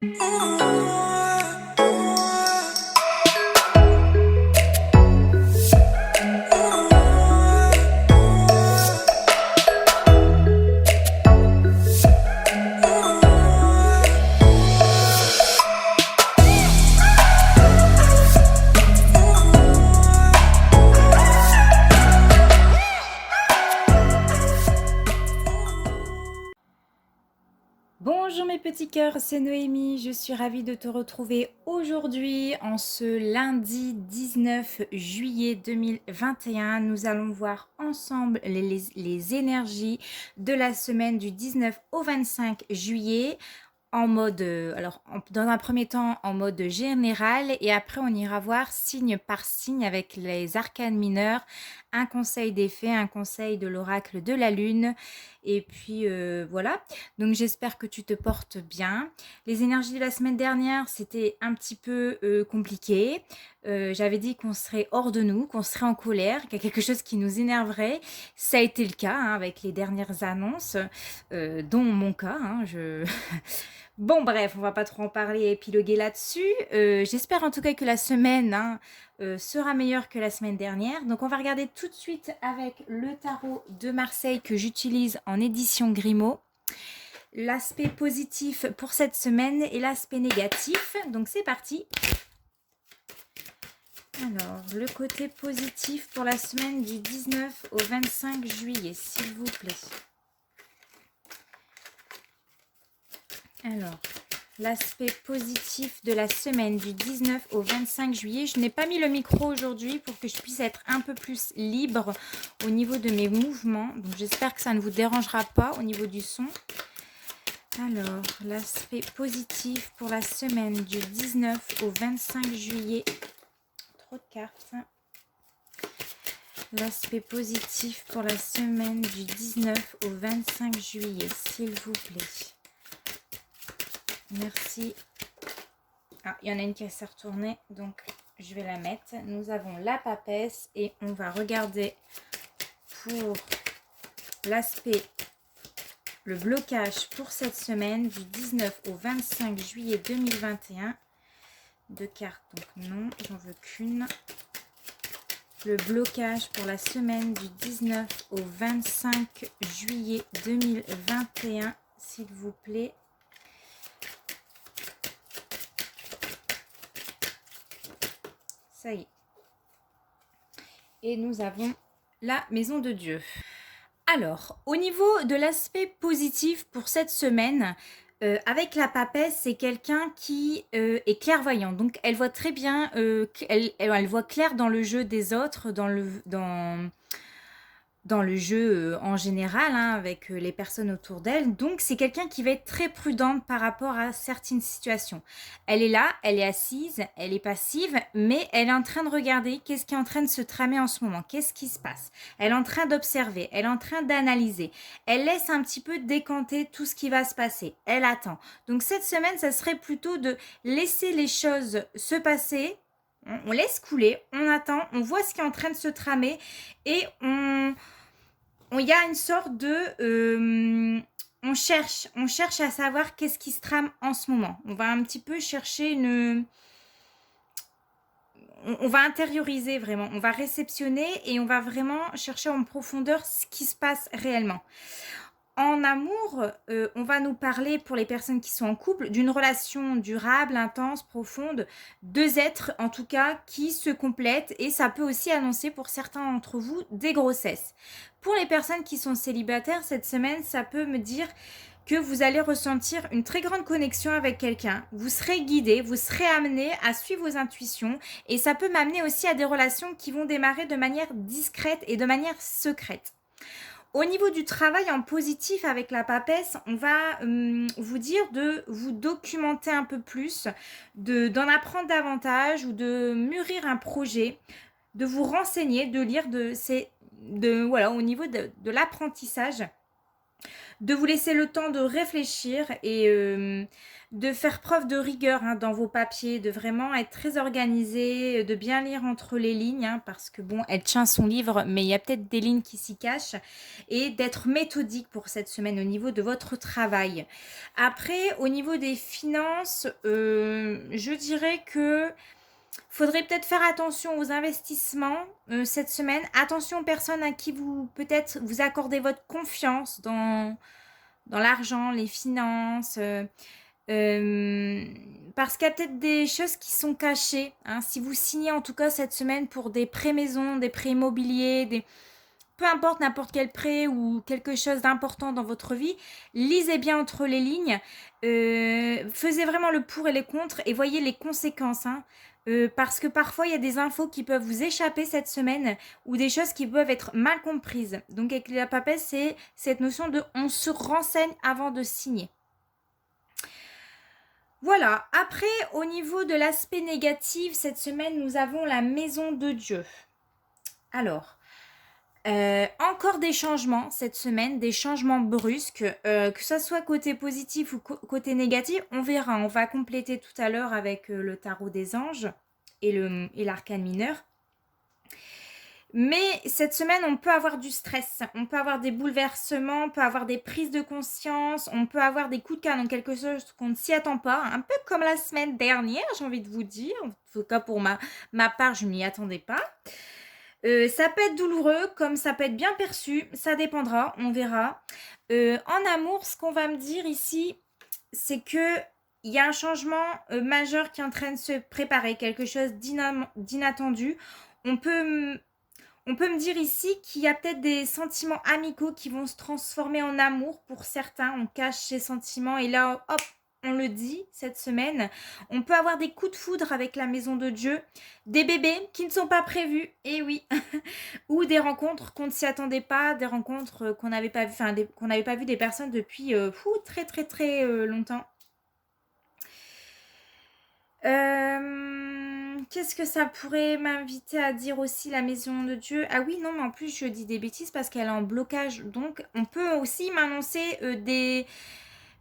Bonjour mes petits cœurs, c'est Noémie, je suis ravie de te retrouver aujourd'hui en ce lundi 19 juillet 2021. Nous allons voir ensemble les énergies de la semaine du 19 au 25 juillet en mode, dans un premier temps en mode général et après on ira voir signe par signe avec les arcanes mineurs, un conseil des fées, un conseil de l'oracle de la lune et puis voilà. Donc j'espère que tu te portes bien. Les énergies de la semaine dernière c'était un petit peu compliqué. J'avais dit qu'on serait hors de nous, qu'on serait en colère, qu'il y a quelque chose qui nous énerverait. Ça a été le cas hein, avec les dernières annonces, dont mon cas. Bon bref, on va pas trop en parler et épiloguer là-dessus. J'espère en tout cas que la semaine sera meilleure que la semaine dernière. Donc on va regarder tout de suite avec le tarot de Marseille que j'utilise en édition Grimaud. L'aspect positif pour cette semaine et l'aspect négatif. Donc c'est parti. Alors, le côté positif pour la semaine du 19 au 25 juillet, s'il vous plaît. Alors, l'aspect positif de la semaine du 19 au 25 juillet. Je n'ai pas mis le micro aujourd'hui pour que je puisse être un peu plus libre au niveau de mes mouvements. Donc, j'espère que ça ne vous dérangera pas au niveau du son. Alors, l'aspect positif pour la semaine du 19 au 25 juillet. Trop de cartes. L'aspect positif pour la semaine du 19 au 25 juillet, s'il vous plaît. Merci. Ah, il y en a une qui s'est retournée, donc je vais la mettre. Nous avons la papesse et on va regarder pour l'aspect, le blocage pour cette semaine du 19 au 25 juillet 2021. Deux cartes, donc non, j'en veux qu'une. Le blocage pour la semaine du 19 au 25 juillet 2021, s'il vous plaît. Ça y est. Et nous avons la maison de Dieu. Alors, au niveau de l'aspect positif pour cette semaine, avec la papesse, c'est quelqu'un qui est clairvoyant. Donc, elle voit très bien, elle voit clair dans le jeu des autres, dans le jeu en général, hein, avec les personnes autour d'elle. Donc, c'est quelqu'un qui va être très prudente par rapport à certaines situations. Elle est là, elle est assise, elle est passive, mais elle est en train de regarder qu'est-ce qui est en train de se tramer en ce moment, qu'est-ce qui se passe. Elle est en train d'observer, elle est en train d'analyser. Elle laisse un petit peu décanter tout ce qui va se passer. Elle attend. Donc, cette semaine, ça serait plutôt de laisser les choses se passer. On laisse couler, on attend, on voit ce qui est en train de se tramer et il y a une sorte de... on cherche à savoir qu'est-ce qui se trame en ce moment. On va un petit peu chercher on va intérioriser vraiment, on va réceptionner et on va vraiment chercher en profondeur ce qui se passe réellement. En amour, on va nous parler, pour les personnes qui sont en couple, d'une relation durable, intense, profonde, deux êtres en tout cas qui se complètent, et ça peut aussi annoncer pour certains d'entre vous des grossesses. Pour les personnes qui sont célibataires, cette semaine, ça peut me dire que vous allez ressentir une très grande connexion avec quelqu'un. Vous serez guidé, vous serez amené à suivre vos intuitions, et ça peut m'amener aussi à des relations qui vont démarrer de manière discrète et de manière secrète. Au niveau du travail en positif avec la papesse, on va vous dire de vous documenter un peu plus, d'en apprendre davantage ou de mûrir un projet, de vous renseigner, de lire, voilà, au niveau de l'apprentissage. de vous laisser le temps de réfléchir et de faire preuve de rigueur hein, dans vos papiers, de vraiment être très organisé, de bien lire entre les lignes, hein, parce que bon, elle tient son livre, mais il y a peut-être des lignes qui s'y cachent, et d'être méthodique pour cette semaine au niveau de votre travail. Après, au niveau des finances, je dirais que faudrait peut-être faire attention aux investissements cette semaine. Attention aux personnes à qui vous peut-être vous accordez votre confiance dans l'argent, les finances. Parce qu'il y a peut-être des choses qui sont cachées. Hein. Si vous signez en tout cas cette semaine pour des prêts maison, des prêts immobiliers, peu importe n'importe quel prêt ou quelque chose d'important dans votre vie, lisez bien entre les lignes, faisez vraiment le pour et les contre et voyez les conséquences. Hein. Parce que parfois il y a des infos qui peuvent vous échapper cette semaine ou des choses qui peuvent être mal comprises. Donc avec la papesse, c'est cette notion de on se renseigne avant de signer. Voilà, après au niveau de l'aspect négatif, cette semaine nous avons la maison de Dieu. Alors, encore des changements cette semaine, des changements brusques, que ça soit côté positif ou côté négatif, on verra. On va compléter tout à l'heure avec le tarot des anges et l'arcane mineur. Mais cette semaine, on peut avoir du stress, on peut avoir des bouleversements, on peut avoir des prises de conscience, on peut avoir des coups de canon, quelque chose qu'on ne s'y attend pas, un peu comme la semaine dernière, j'ai envie de vous dire. En tout cas, pour ma part, je ne m'y attendais pas. Ça peut être douloureux, comme ça peut être bien perçu, ça dépendra, on verra. En amour, ce qu'on va me dire ici, c'est que il y a un changement majeur qui est en train de se préparer, quelque chose d'inattendu. On peut me dire ici qu'il y a peut-être des sentiments amicaux qui vont se transformer en amour pour certains. On cache ces sentiments et là, hop, on le dit cette semaine. On peut avoir des coups de foudre avec la maison de Dieu, des bébés qui ne sont pas prévus, et oui, ou des rencontres qu'on ne s'y attendait pas, des rencontres qu'on n'avait pas vu, qu'on n'avait pas vu des personnes depuis très très très longtemps. Qu'est-ce que ça pourrait m'inviter à dire aussi la maison de Dieu? Ah oui, non, mais en plus je dis des bêtises parce qu'elle est en blocage. Donc on peut aussi m'annoncer des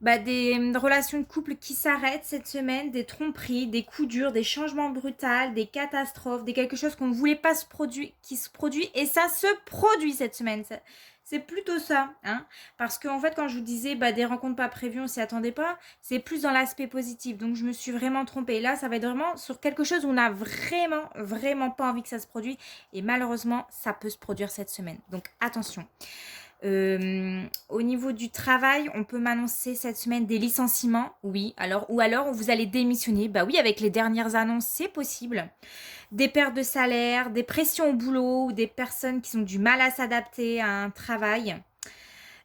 relations de couple qui s'arrêtent cette semaine, des tromperies, des coups durs, des changements brutaux, des catastrophes, quelque chose qu'on ne voulait pas qui se produit et ça se produit cette semaine. C'est plutôt ça, hein, parce qu'en fait, quand je vous disais des rencontres pas prévues, on s'y attendait pas, c'est plus dans l'aspect positif. Donc, je me suis vraiment trompée. Là, ça va être vraiment sur quelque chose où on n'a vraiment, vraiment pas envie que ça se produise. Et malheureusement, ça peut se produire cette semaine. Donc, attention. Au niveau du travail, on peut m'annoncer cette semaine des licenciements, oui. Ou alors vous allez démissionner, bah oui, avec les dernières annonces, c'est possible. Des pertes de salaire, des pressions au boulot ou des personnes qui ont du mal à s'adapter à un travail.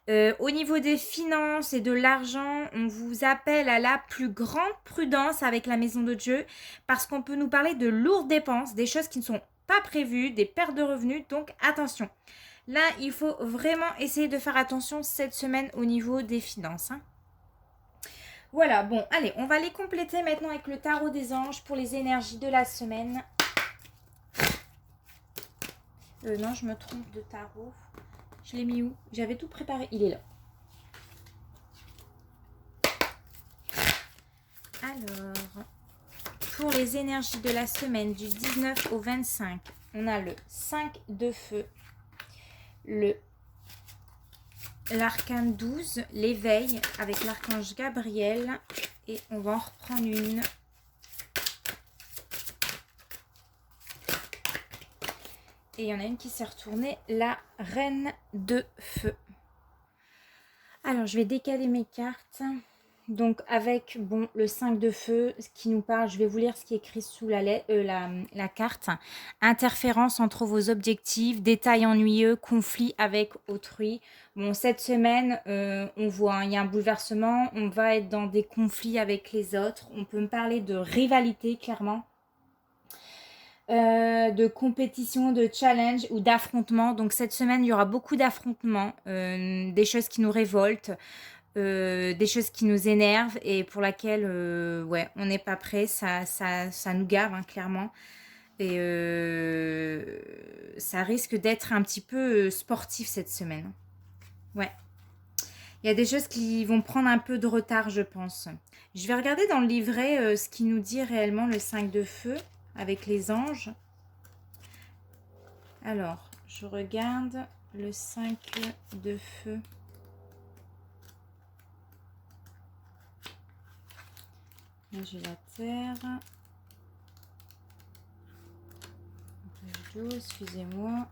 Au niveau des finances et de l'argent, on vous appelle à la plus grande prudence avec la maison de Dieu parce qu'on peut nous parler de lourdes dépenses, des choses qui ne sont pas prévues, des pertes de revenus, donc attention. Là, il faut vraiment essayer de faire attention cette semaine au niveau des finances. Hein. Voilà, bon, allez, on va les compléter maintenant avec le tarot des anges pour les énergies de la semaine. Non, je me trompe de tarot. Je l'ai mis où? J'avais tout préparé. Il est là. Alors, pour les énergies de la semaine du 19 au 25, on a le 5 de feu, l'arcane 12, l'éveil avec l'archange Gabriel. Et on va en reprendre une. Et il y en a une qui s'est retournée, la reine de feu. Alors, je vais décaler mes cartes. Donc, avec le 5 de feu, ce qui nous parle, je vais vous lire ce qui est écrit sous la carte. Interférence entre vos objectifs, détails ennuyeux, conflit avec autrui. Bon, cette semaine, on voit, il y a un bouleversement. On va être dans des conflits avec les autres. On peut me parler de rivalité, clairement. De compétition, de challenge ou d'affrontement. Donc cette semaine, il y aura beaucoup d'affrontements, des choses qui nous révoltent, des choses qui nous énervent et pour laquelle on n'est pas prêt. Ça nous gave, hein, clairement. Et ça risque d'être un petit peu sportif cette semaine. Ouais. Il y a des choses qui vont prendre un peu de retard, je pense. Je vais regarder dans le livret ce qui nous dit réellement le 5 de feu avec les anges. Alors, je regarde le 5 de feu. Là, j'ai la terre. Excusez-moi.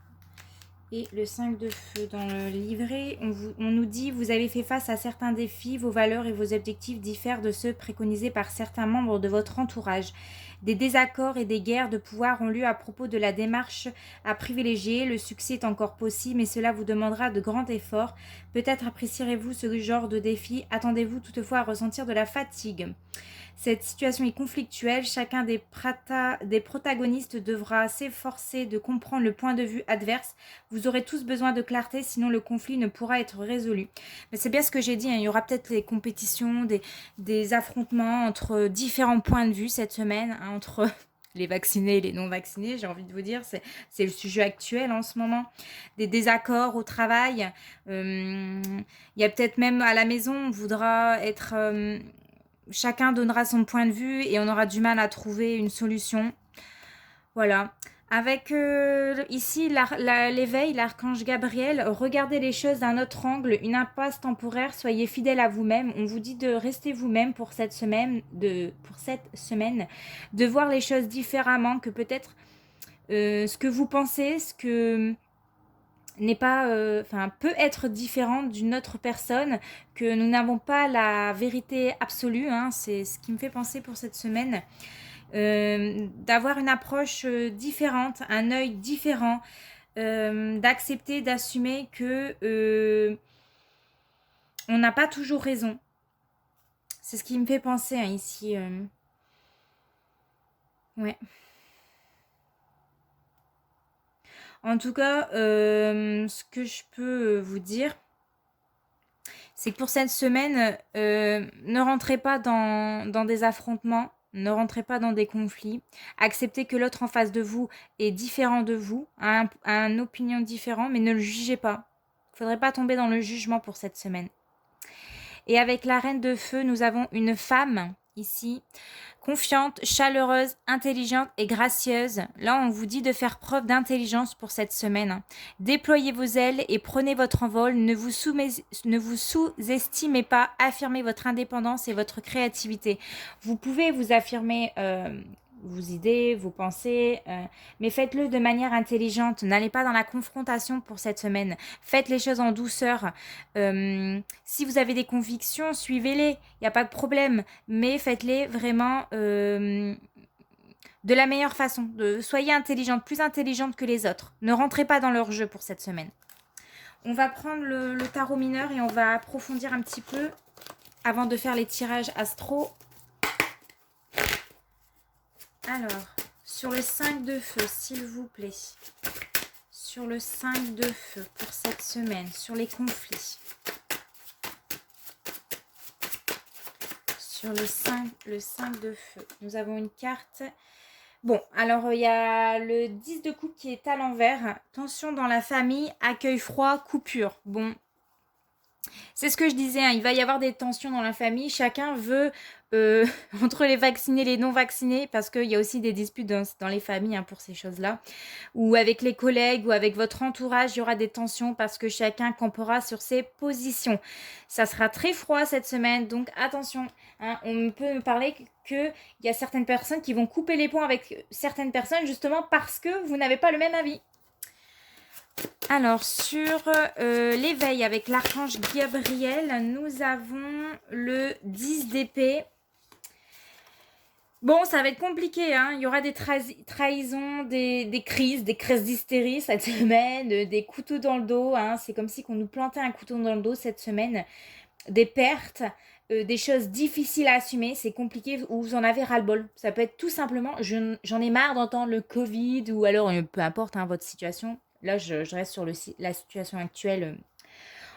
Et le 5 de feu. Dans le livret, on nous dit « Vous avez fait face à certains défis, vos valeurs et vos objectifs diffèrent de ceux préconisés par certains membres de votre entourage. Des désaccords et des guerres de pouvoir ont lieu à propos de la démarche à privilégier. Le succès est encore possible, mais cela vous demandera de grands efforts. Peut-être apprécierez-vous ce genre de défi. Attendez-vous toutefois à ressentir de la fatigue. » Cette situation est conflictuelle. Chacun des protagonistes devra s'efforcer de comprendre le point de vue adverse. Vous aurez tous besoin de clarté, sinon le conflit ne pourra être résolu. Mais c'est bien ce que j'ai dit, hein. Il y aura peut-être des compétitions, des affrontements entre différents points de vue cette semaine, hein, entre les vaccinés et les non-vaccinés, j'ai envie de vous dire. C'est le sujet actuel en ce moment. Des désaccords au travail. Il y a peut-être même à la maison, on voudra être... chacun donnera son point de vue et on aura du mal à trouver une solution. Voilà. Avec ici l'éveil, l'archange Gabriel, regardez les choses d'un autre angle, une impasse temporaire, soyez fidèle à vous-même. On vous dit de rester vous-même pour cette semaine, de voir les choses différemment, que peut-être ce que vous pensez, ce que n'est pas, peut être différent d'une autre personne, que nous n'avons pas la vérité absolue, hein, c'est ce qui me fait penser pour cette semaine. D'avoir une approche différente, un œil différent, d'accepter, d'assumer que on n'a pas toujours raison. C'est ce qui me fait penser hein, ici. Ouais. En tout cas, ce que je peux vous dire, c'est que pour cette semaine, ne rentrez pas dans des affrontements, ne rentrez pas dans des conflits. Acceptez que l'autre en face de vous est différent de vous, a une opinion différente, mais ne le jugez pas. Il ne faudrait pas tomber dans le jugement pour cette semaine. Et avec la reine de feu, nous avons une femme ici, confiante, chaleureuse, intelligente et gracieuse. Là, on vous dit de faire preuve d'intelligence pour cette semaine. Déployez vos ailes et prenez votre envol. Ne vous sous-estimez pas. Affirmez votre indépendance et votre créativité. Vous pouvez vous affirmer vos idées, vos pensées, mais faites-le de manière intelligente. N'allez pas dans la confrontation pour cette semaine. Faites les choses en douceur. Si vous avez des convictions, suivez-les. Il n'y a pas de problème, mais faites-les vraiment de la meilleure façon. Soyez intelligente, plus intelligente que les autres. Ne rentrez pas dans leur jeu pour cette semaine. On va prendre le tarot mineur et on va approfondir un petit peu avant de faire les tirages astro. Alors, sur le 5 de feu, s'il vous plaît. Sur le 5 de feu pour cette semaine, sur les conflits. Sur le 5 de feu, nous avons une carte. Bon, alors il y a le 10 de coupe qui est à l'envers. Tension dans la famille, accueil froid, coupure. Bon, c'est ce que je disais, hein, il va y avoir des tensions dans la famille. Chacun veut, entre les vaccinés et les non-vaccinés, parce qu'il y a aussi des disputes dans les familles hein, pour ces choses-là. Ou avec les collègues, ou avec votre entourage, il y aura des tensions parce que chacun campera sur ses positions. Ça sera très froid cette semaine, donc attention. Hein, on peut me parler qu'il y a certaines personnes qui vont couper les ponts avec certaines personnes, justement parce que vous n'avez pas le même avis. Alors, sur l'éveil avec l'archange Gabriel, nous avons le 10 d'épée. Bon, ça va être compliqué, hein. Il y aura des trahisons, des crises d'hystérie cette semaine, des couteaux dans le dos. Hein. C'est comme si on nous plantait un couteau dans le dos cette semaine. Des pertes, des choses difficiles à assumer, c'est compliqué ou vous en avez ras-le-bol. Ça peut être tout simplement, j'en ai marre d'entendre le Covid ou alors peu importe hein, votre situation. Là, je reste sur la situation actuelle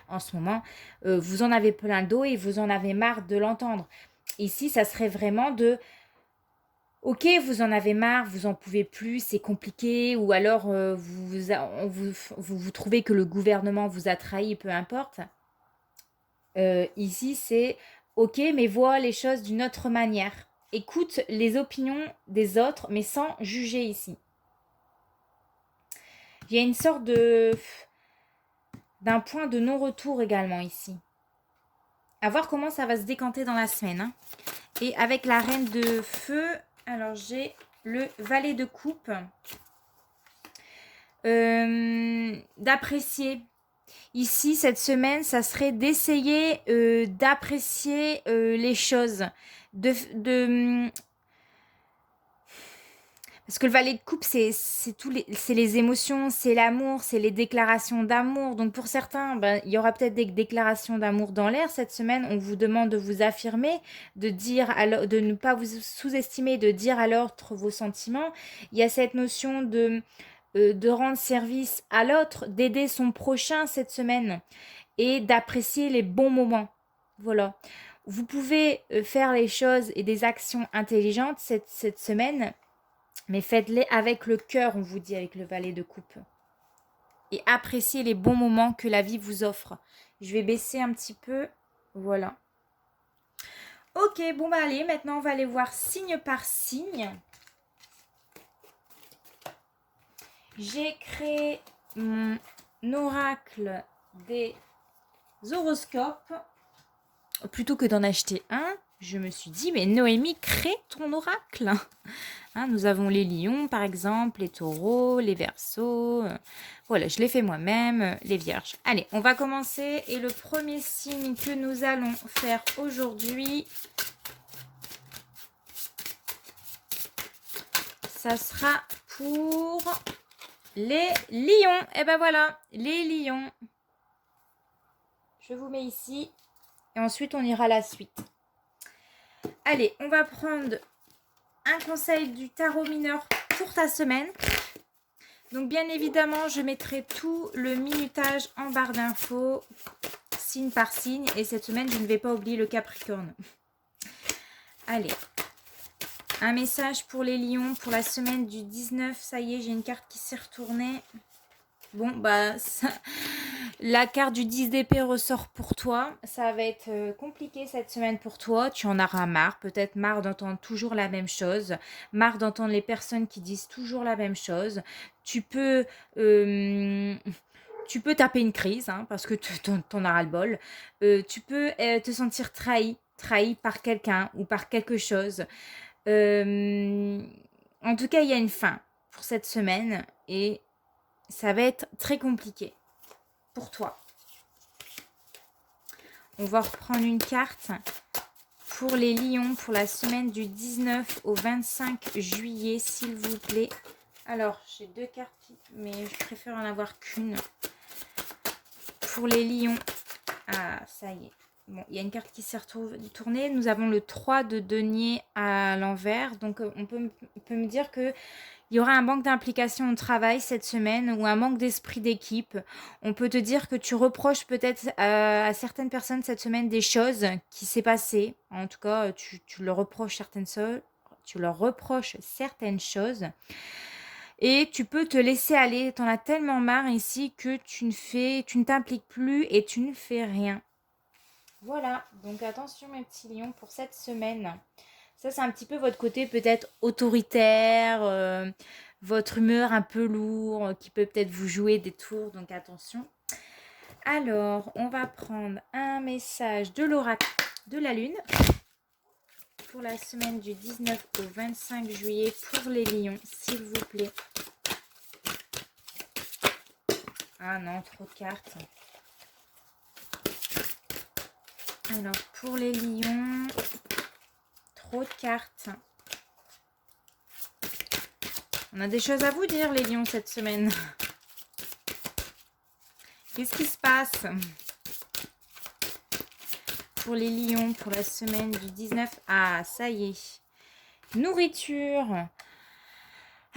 en ce moment. Vous en avez plein le dos et vous en avez marre de l'entendre. Ici, ça serait vraiment de... Ok, vous en avez marre, vous en pouvez plus, c'est compliqué, ou alors vous trouvez que le gouvernement vous a trahi, peu importe. Ici, c'est ok, mais vois les choses d'une autre manière. Écoute les opinions des autres, mais sans juger ici. Il y a une sorte d'un point de non-retour également ici. À voir comment ça va se décanter dans la semaine. Hein. Et avec la reine de feu, alors j'ai le valet de coupe. D'apprécier. Ici, cette semaine, ça serait d'essayer d'apprécier les choses. Parce que le valet de coupe, c'est les émotions, c'est l'amour, c'est les déclarations d'amour. Donc pour certains, ben, il y aura peut-être des déclarations d'amour dans l'air. Cette semaine, on vous demande de vous affirmer, de ne pas vous sous-estimer, de dire à l'autre vos sentiments. Il y a cette notion de rendre service à l'autre, d'aider son prochain cette semaine et d'apprécier les bons moments. Voilà. Vous pouvez faire les choses et des actions intelligentes cette semaine, mais faites-les avec le cœur, on vous dit, avec le valet de coupe. Et appréciez les bons moments que la vie vous offre. Je vais baisser un petit peu. Voilà. Ok, bon bah allez, maintenant on va aller voir signe par signe. J'ai créé mon oracle des horoscopes. Plutôt que d'en acheter un, je me suis dit, mais Noémie, crée ton oracle. Hein, nous avons les lions, par exemple, les taureaux, les verseaux. Voilà, je l'ai fait moi-même, les vierges. Allez, on va commencer. Et le premier signe que nous allons faire aujourd'hui, ça sera pour les lions. Et ben voilà, les lions. Je vous mets ici. Et ensuite, on ira à la suite. Allez, on va prendre un conseil du tarot mineur pour ta semaine. Donc bien évidemment, je mettrai tout le minutage en barre d'infos, signe par signe. Et cette semaine, je ne vais pas oublier le Capricorne. Allez, un message pour les lions pour la semaine du 19. Ça y est, j'ai une carte qui s'est retournée. Bon, bah, la carte du 10 d'épée ressort pour toi. Ça va être compliqué cette semaine pour toi. Tu en auras marre. Peut-être marre d'entendre toujours la même chose. Marre d'entendre les personnes qui disent toujours la même chose. Tu peux taper une crise, hein, parce que t'en auras le bol. Tu peux te sentir trahi par quelqu'un ou par quelque chose. En tout cas, il y a une fin pour cette semaine et ça va être très compliqué pour toi. On va reprendre une carte pour les lions pour la semaine du 19 au 25 juillet, s'il vous plaît. Alors, j'ai deux cartes, mais je préfère en avoir qu'une. Pour les lions. Ah, ça y est. Bon, il y a une carte qui s'est retournée. Nous avons le 3 de denier à l'envers. Donc, on peut me dire que il y aura un manque d'implication au travail cette semaine ou un manque d'esprit d'équipe. On peut te dire que tu reproches peut-être à certaines personnes cette semaine des choses qui s'est passées. En tout cas, tu leur reproches certaines choses. Et tu peux te laisser aller. Tu en as tellement marre ici que tu ne t'impliques plus et tu ne fais rien. Voilà. Donc attention mes petits lions pour cette semaine. Ça, c'est un petit peu votre côté peut-être autoritaire, votre humeur un peu lourde, qui peut peut-être vous jouer des tours, donc attention. Alors, on va prendre un message de l'oracle de la Lune pour la semaine du 19 au 25 juillet pour les lions, s'il vous plaît. Ah non, trop de cartes. Alors, pour les lions... Trop de cartes. On a des choses à vous dire, les lions, cette semaine. Qu'est-ce qui se passe pour les lions pour la semaine du 19? Ah, ça y est. Nourriture.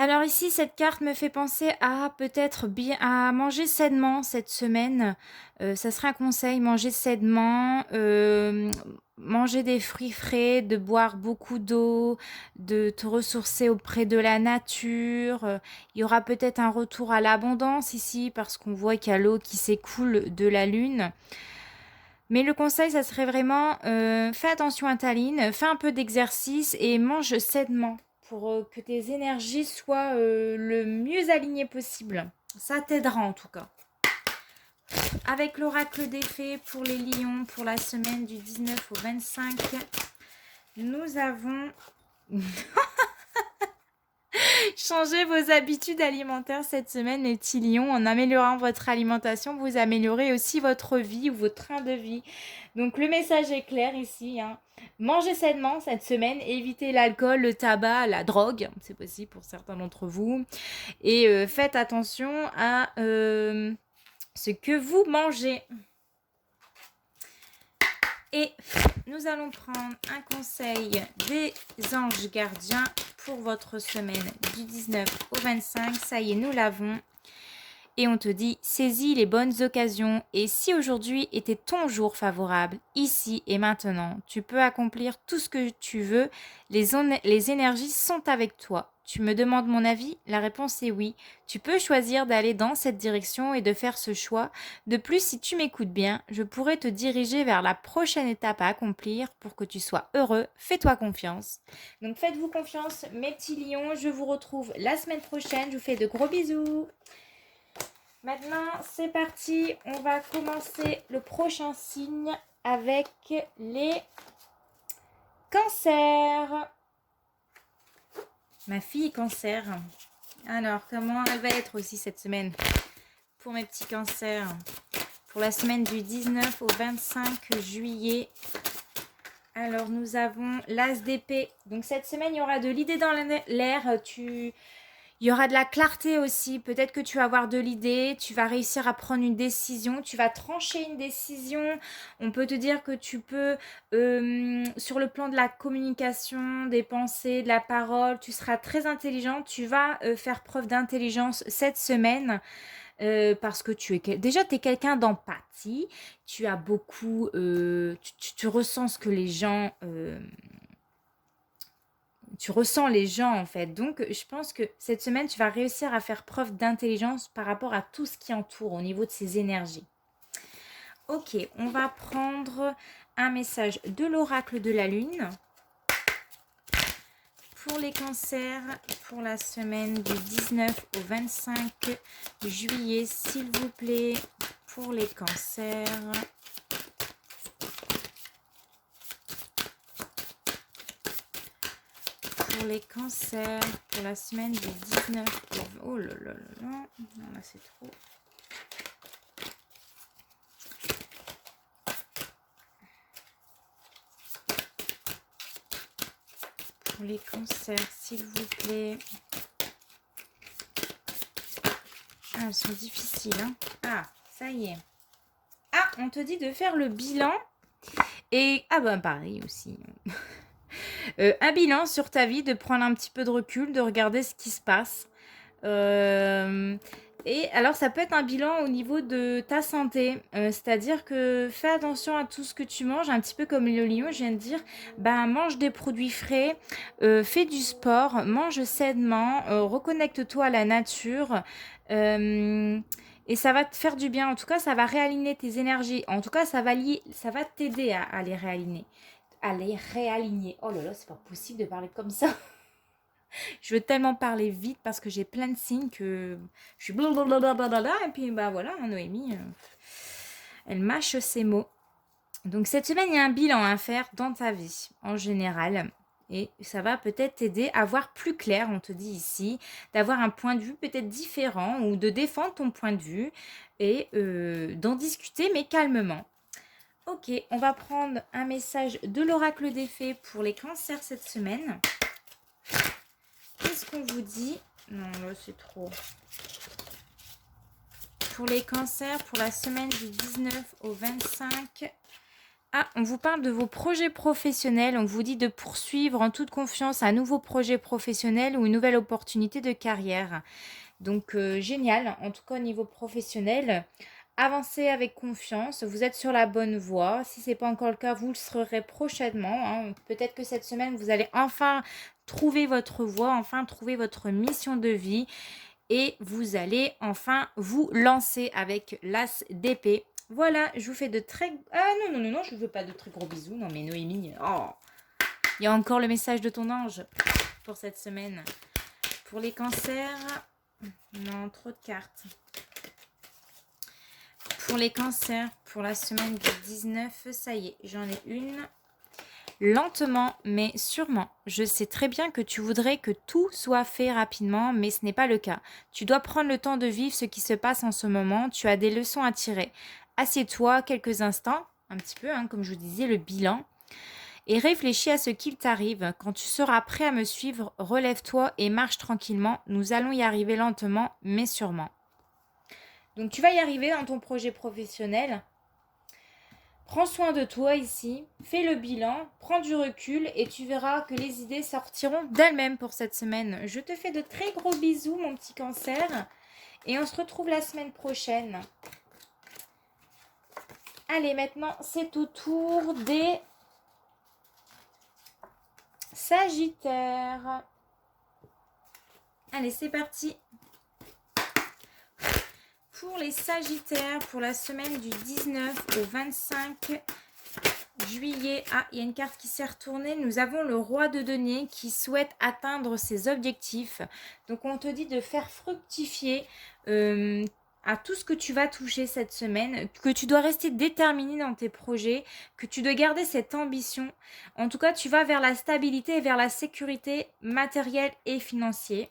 Alors ici, cette carte me fait penser à peut-être bien à manger sainement cette semaine. Ça serait un conseil, manger sainement, manger des fruits frais, de boire beaucoup d'eau, de te ressourcer auprès de la nature. Il y aura peut-être un retour à l'abondance ici parce qu'on voit qu'il y a l'eau qui s'écoule de la lune. Mais le conseil, ça serait vraiment, fais attention à ta ligne, fais un peu d'exercice et mange sainement pour que tes énergies soient le mieux alignées possible. Ça t'aidera en tout cas. Avec l'oracle des fées pour les lions pour la semaine du 19 au 25, nous avons changé vos habitudes alimentaires cette semaine, les petits lions. En améliorant votre alimentation, vous améliorez aussi votre vie ou votre train de vie. Donc le message est clair ici, hein. Mangez sainement cette semaine, évitez l'alcool, le tabac, la drogue, c'est possible pour certains d'entre vous. Et faites attention à ce que vous mangez. Et nous allons prendre un conseil des anges gardiens pour votre semaine du 19 au 25. Ça y est, nous l'avons. Et on te dit, saisis les bonnes occasions. Et si aujourd'hui était ton jour favorable, ici et maintenant, tu peux accomplir tout ce que tu veux. Les énergies sont avec toi. Tu me demandes mon avis? La réponse est oui. Tu peux choisir d'aller dans cette direction et de faire ce choix. De plus, si tu m'écoutes bien, je pourrais te diriger vers la prochaine étape à accomplir pour que tu sois heureux. Fais-toi confiance. Donc faites-vous confiance, mes petits lions. Je vous retrouve la semaine prochaine. Je vous fais de gros bisous. Maintenant, c'est parti. On va commencer le prochain signe avec les cancers. Ma fille cancer. Alors, comment elle va être aussi cette semaine pour mes petits cancers? Pour la semaine du 19 au 25 juillet. Alors, nous avons l'as d'épée. Donc, cette semaine, il y aura de l'idée dans l'air. Il y aura de la clarté aussi. Peut-être que tu vas avoir de l'idée. Tu vas réussir à prendre une décision. Tu vas trancher une décision. On peut te dire que tu peux, sur le plan de la communication, des pensées, de la parole, tu seras très intelligente. Tu vas faire preuve d'intelligence cette semaine. Parce que tu es quelqu'un d'empathie. Tu as beaucoup... tu ressens ce que les gens... tu ressens les gens en fait. Donc je pense que cette semaine, tu vas réussir à faire preuve d'intelligence par rapport à tout ce qui entoure au niveau de ces énergies. Ok, on va prendre un message de l'oracle de la lune. Pour les cancers, pour la semaine du 19 au 25 juillet, s'il vous plaît, pour les cancers. Pour les cancers, pour la semaine du 19 au... Oh là là là là, non là c'est trop. Pour les cancers, s'il vous plaît. Ah, elles sont difficiles, hein. Ah, ça y est. Ah, on te dit de faire le bilan. Et, ah ben pareil aussi. Un bilan sur ta vie, de prendre un petit peu de recul, de regarder ce qui se passe. Et alors, ça peut être un bilan au niveau de ta santé. C'est-à-dire que fais attention à tout ce que tu manges, un petit peu comme le lion, je viens de dire. Ben, mange des produits frais, fais du sport, mange sainement, reconnecte-toi à la nature. Et ça va te faire du bien. En tout cas, ça va réaligner tes énergies. En tout cas, ça va t'aider à les réaligner. Oh là là, c'est pas possible de parler comme ça. Je veux tellement parler vite parce que j'ai plein de signes que je suis blablabla. Et puis, bah voilà, Noémie, elle mâche ses mots. Donc, cette semaine, il y a un bilan à faire dans ta vie, en général. Et ça va peut-être t'aider à voir plus clair, on te dit ici, d'avoir un point de vue peut-être différent ou de défendre ton point de vue et d'en discuter, mais calmement. Ok, on va prendre un message de l'oracle des fées pour les cancers cette semaine. Qu'est-ce qu'on vous dit? Non, là, c'est trop. Pour les cancers, pour la semaine du 19 au 25. Ah, on vous parle de vos projets professionnels. On vous dit de poursuivre en toute confiance un nouveau projet professionnel ou une nouvelle opportunité de carrière. Donc, génial. En tout cas, au niveau professionnel, avancez avec confiance. Vous êtes sur la bonne voie. Si ce n'est pas encore le cas, vous le serez prochainement, hein. Peut-être que cette semaine, vous allez enfin trouver votre voie, enfin trouver votre mission de vie. Et vous allez enfin vous lancer avec l'as d'épée. Voilà, je vous fais de très... Ah non, non, non, non, je ne veux pas de très gros bisous. Non, mais Noémie, oh, il y a encore le message de ton ange pour cette semaine. Pour les cancers, non, trop de cartes. Pour les cancers, pour la semaine du 19, ça y est, j'en ai une. Lentement, mais sûrement. Je sais très bien que tu voudrais que tout soit fait rapidement, mais ce n'est pas le cas. Tu dois prendre le temps de vivre ce qui se passe en ce moment. Tu as des leçons à tirer. Assieds-toi quelques instants, un petit peu, hein, comme je vous disais, le bilan, et réfléchis à ce qu'il t'arrive. Quand tu seras prêt à me suivre, relève-toi et marche tranquillement. Nous allons y arriver lentement, mais sûrement. Donc tu vas y arriver dans ton projet professionnel. Prends soin de toi ici, fais le bilan, prends du recul et tu verras que les idées sortiront d'elles-mêmes pour cette semaine. Je te fais de très gros bisous, mon petit cancer, et on se retrouve la semaine prochaine. Allez, maintenant, c'est au tour des Sagittaires. Allez, c'est parti. Pour les Sagittaires, pour la semaine du 19 au 25 juillet. Ah, il y a une carte qui s'est retournée. Nous avons le roi de denier qui souhaite atteindre ses objectifs. Donc, on te dit de faire fructifier à tout ce que tu vas toucher cette semaine, que tu dois rester déterminé dans tes projets, que tu dois garder cette ambition. En tout cas, tu vas vers la stabilité et vers la sécurité matérielle et financière.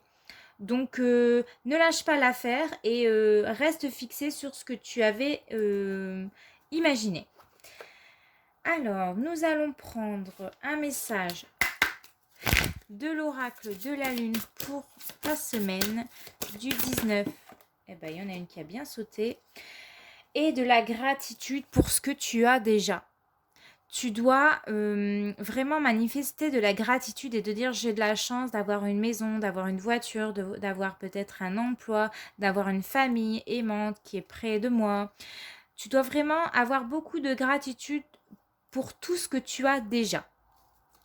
Donc, ne lâche pas l'affaire et reste fixé sur ce que tu avais imaginé. Alors, nous allons prendre un message de l'oracle de la lune pour ta semaine du 19. Eh bien, il y en a une qui a bien sauté. Et de la gratitude pour ce que tu as déjà. Tu dois vraiment manifester de la gratitude et de dire j'ai de la chance d'avoir une maison, d'avoir une voiture, d'avoir peut-être un emploi, d'avoir une famille aimante qui est près de moi. Tu dois vraiment avoir beaucoup de gratitude pour tout ce que tu as déjà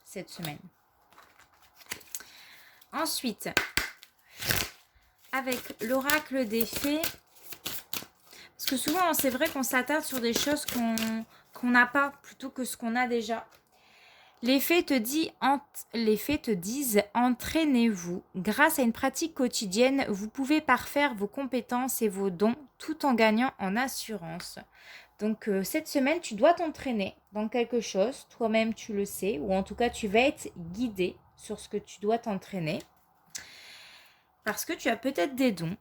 cette semaine. Ensuite, avec l'oracle des fées, parce que souvent c'est vrai qu'on s'attarde sur des choses qu'on n'a pas plutôt que ce qu'on a déjà. Les fées te disent entraînez-vous. Grâce à une pratique quotidienne, vous pouvez parfaire vos compétences et vos dons tout en gagnant en assurance. Donc cette semaine, tu dois t'entraîner dans quelque chose. Toi-même, tu le sais. Ou en tout cas, tu vas être guidé sur ce que tu dois t'entraîner. Parce que tu as peut-être des dons.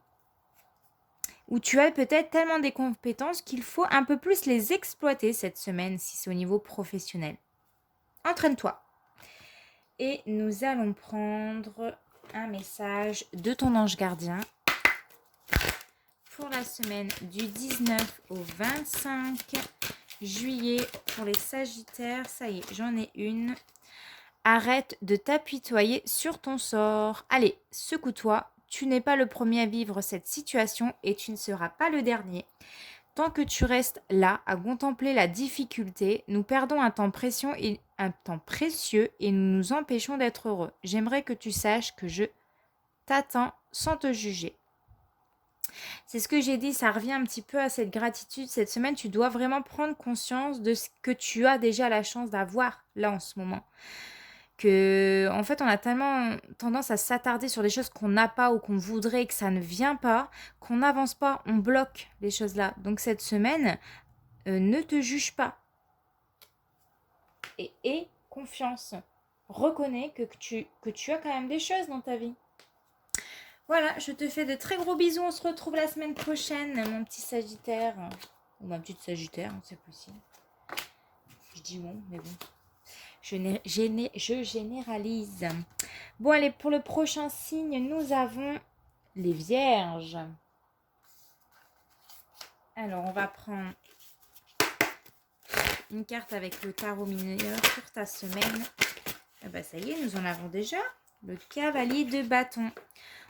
Ou tu as peut-être tellement des compétences qu'il faut un peu plus les exploiter cette semaine si c'est au niveau professionnel. Entraîne-toi. Et nous allons prendre un message de ton ange gardien pour la semaine du 19 au 25 juillet pour les Sagittaires. Ça y est, j'en ai une. Arrête de t'apitoyer sur ton sort. Allez, secoue-toi. Tu n'es pas le premier à vivre cette situation et tu ne seras pas le dernier. Tant que tu restes là à contempler la difficulté, nous perdons un temps précieux et nous nous empêchons d'être heureux. J'aimerais que tu saches que je t'attends sans te juger. C'est ce que j'ai dit, ça revient un petit peu à cette gratitude. Cette semaine, tu dois vraiment prendre conscience de ce que tu as déjà la chance d'avoir là en ce moment. En fait, on a tellement tendance à s'attarder sur des choses qu'on n'a pas ou qu'on voudrait et que ça ne vient pas, qu'on n'avance pas, on bloque les choses là. Donc cette semaine, ne te juge pas. Et aie confiance. Reconnais que tu as quand même des choses dans ta vie. Voilà, je te fais de très gros bisous. On se retrouve la semaine prochaine, mon petit Sagittaire. Ou ma petite Sagittaire, c'est possible. Je dis bon, mais bon. Je généralise. Bon, allez, pour le prochain signe, nous avons les Vierges. Alors, on va prendre une carte avec le tarot mineur pour ta semaine. Ah bah, ça y est, nous en avons déjà. Le cavalier de bâton.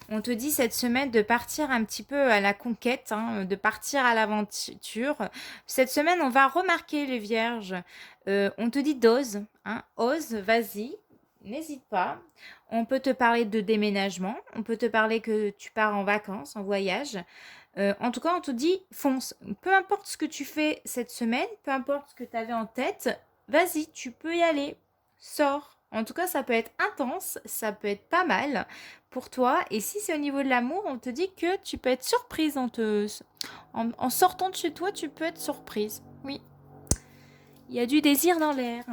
On te dit cette semaine de partir un petit peu à la conquête, de partir à l'aventure. Cette semaine, on va remarquer les Vierges. On te dit d'ose, ose, vas-y, n'hésite pas. On peut te parler de déménagement, on peut te parler que tu pars en vacances, en voyage. En tout cas, on te dit fonce. Peu importe ce que tu fais cette semaine, peu importe ce que tu avais en tête, vas-y, tu peux y aller. Sors. En tout cas, ça peut être intense, ça peut être pas mal pour toi. Et si c'est au niveau de l'amour, on te dit que tu peux être surprise en sortant de chez toi, tu peux être surprise. Oui, il y a du désir dans l'air.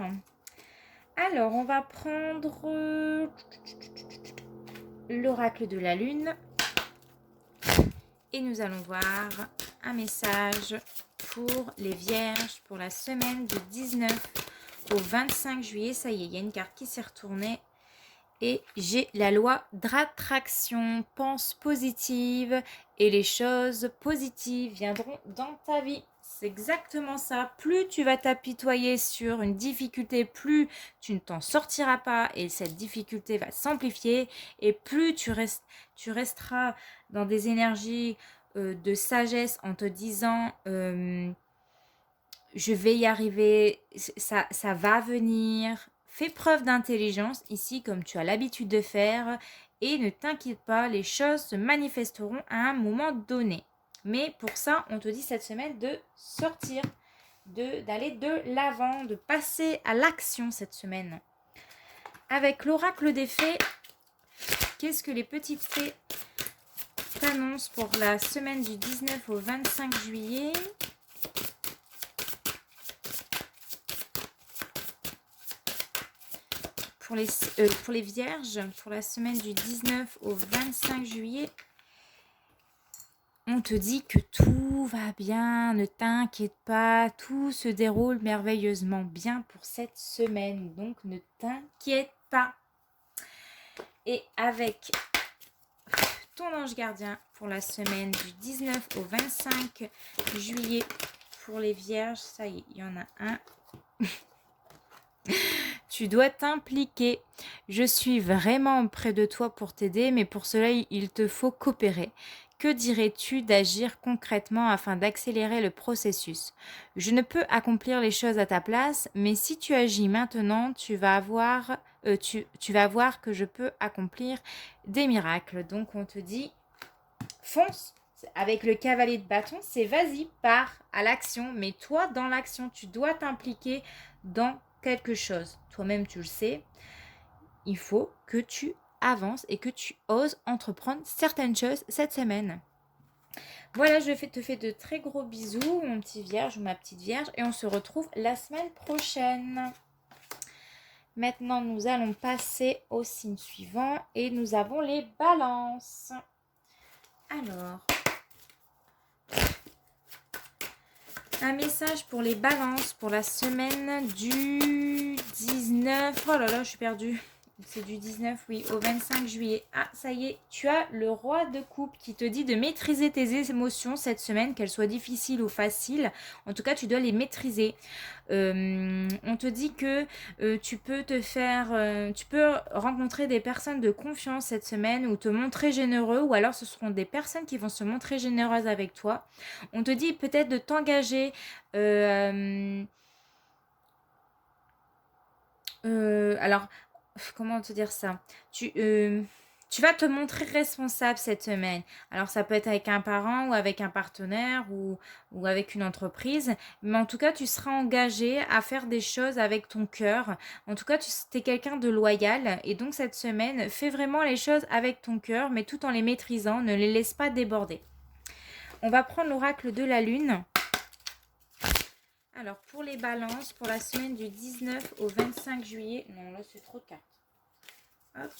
Alors, on va prendre l'oracle de la lune. Et nous allons voir un message pour les vierges pour la semaine du 19 au 25 juillet. Ça y est, il y a une carte qui s'est retournée. Et j'ai la loi d'attraction. Pense positive et les choses positives viendront dans ta vie. C'est exactement ça. Plus tu vas t'apitoyer sur une difficulté, plus tu ne t'en sortiras pas et cette difficulté va s'amplifier. Et plus tu resteras dans des énergies de sagesse en te disant je vais y arriver, ça va venir. Fais preuve d'intelligence ici comme tu as l'habitude de faire et ne t'inquiète pas, les choses se manifesteront à un moment donné. Mais pour ça, on te dit cette semaine de sortir, d'aller de l'avant, de passer à l'action cette semaine. Avec l'oracle des fées, qu'est-ce que les petites fées t'annoncent pour la semaine du 19 au 25 juillet ? Pour les vierges, pour la semaine du 19 au 25 juillet, on te dit que tout va bien, ne t'inquiète pas, tout se déroule merveilleusement bien pour cette semaine, donc ne t'inquiète pas. Et avec ton ange gardien pour la semaine du 19 au 25 juillet, pour les vierges, ça y est, il y en a un. Tu dois t'impliquer. Je suis vraiment près de toi pour t'aider, mais pour cela, il te faut coopérer. Que dirais-tu d'agir concrètement afin d'accélérer le processus? Je ne peux accomplir les choses à ta place, mais si tu agis maintenant, tu vas voir que je peux accomplir des miracles. Donc on te dit, fonce. Avec le cavalier de bâton, c'est vas-y, pars à l'action. Mais toi, dans l'action, tu dois t'impliquer dans quelque chose. Toi-même, tu le sais. Il faut que tu avances et que tu oses entreprendre certaines choses cette semaine. Voilà, je te fais de très gros bisous, mon petit vierge ou ma petite vierge. Et on se retrouve la semaine prochaine. Maintenant, nous allons passer au signe suivant. Et nous avons les balances. Alors... un message pour les balances pour la semaine du 19. Oh là là, je suis perdue. C'est du 19, oui, au 25 juillet. Ah, ça y est, tu as le roi de coupe qui te dit de maîtriser tes émotions cette semaine, qu'elles soient difficiles ou faciles. En tout cas, tu dois les maîtriser. On te dit que tu peux rencontrer des personnes de confiance cette semaine ou te montrer généreux, ou alors ce seront des personnes qui vont se montrer généreuses avec toi. On te dit peut-être de t'engager alors, comment te dire ça? Tu vas te montrer responsable cette semaine. Alors, ça peut être avec un parent ou avec un partenaire ou avec une entreprise. Mais en tout cas, tu seras engagé à faire des choses avec ton cœur. En tout cas, tu es quelqu'un de loyal. Et donc, cette semaine, fais vraiment les choses avec ton cœur, mais tout en les maîtrisant. Ne les laisse pas déborder. On va prendre l'oracle de la lune. Alors, pour les balances, pour la semaine du 19 au 25 juillet... Non, là, c'est trop de cartes. Hop.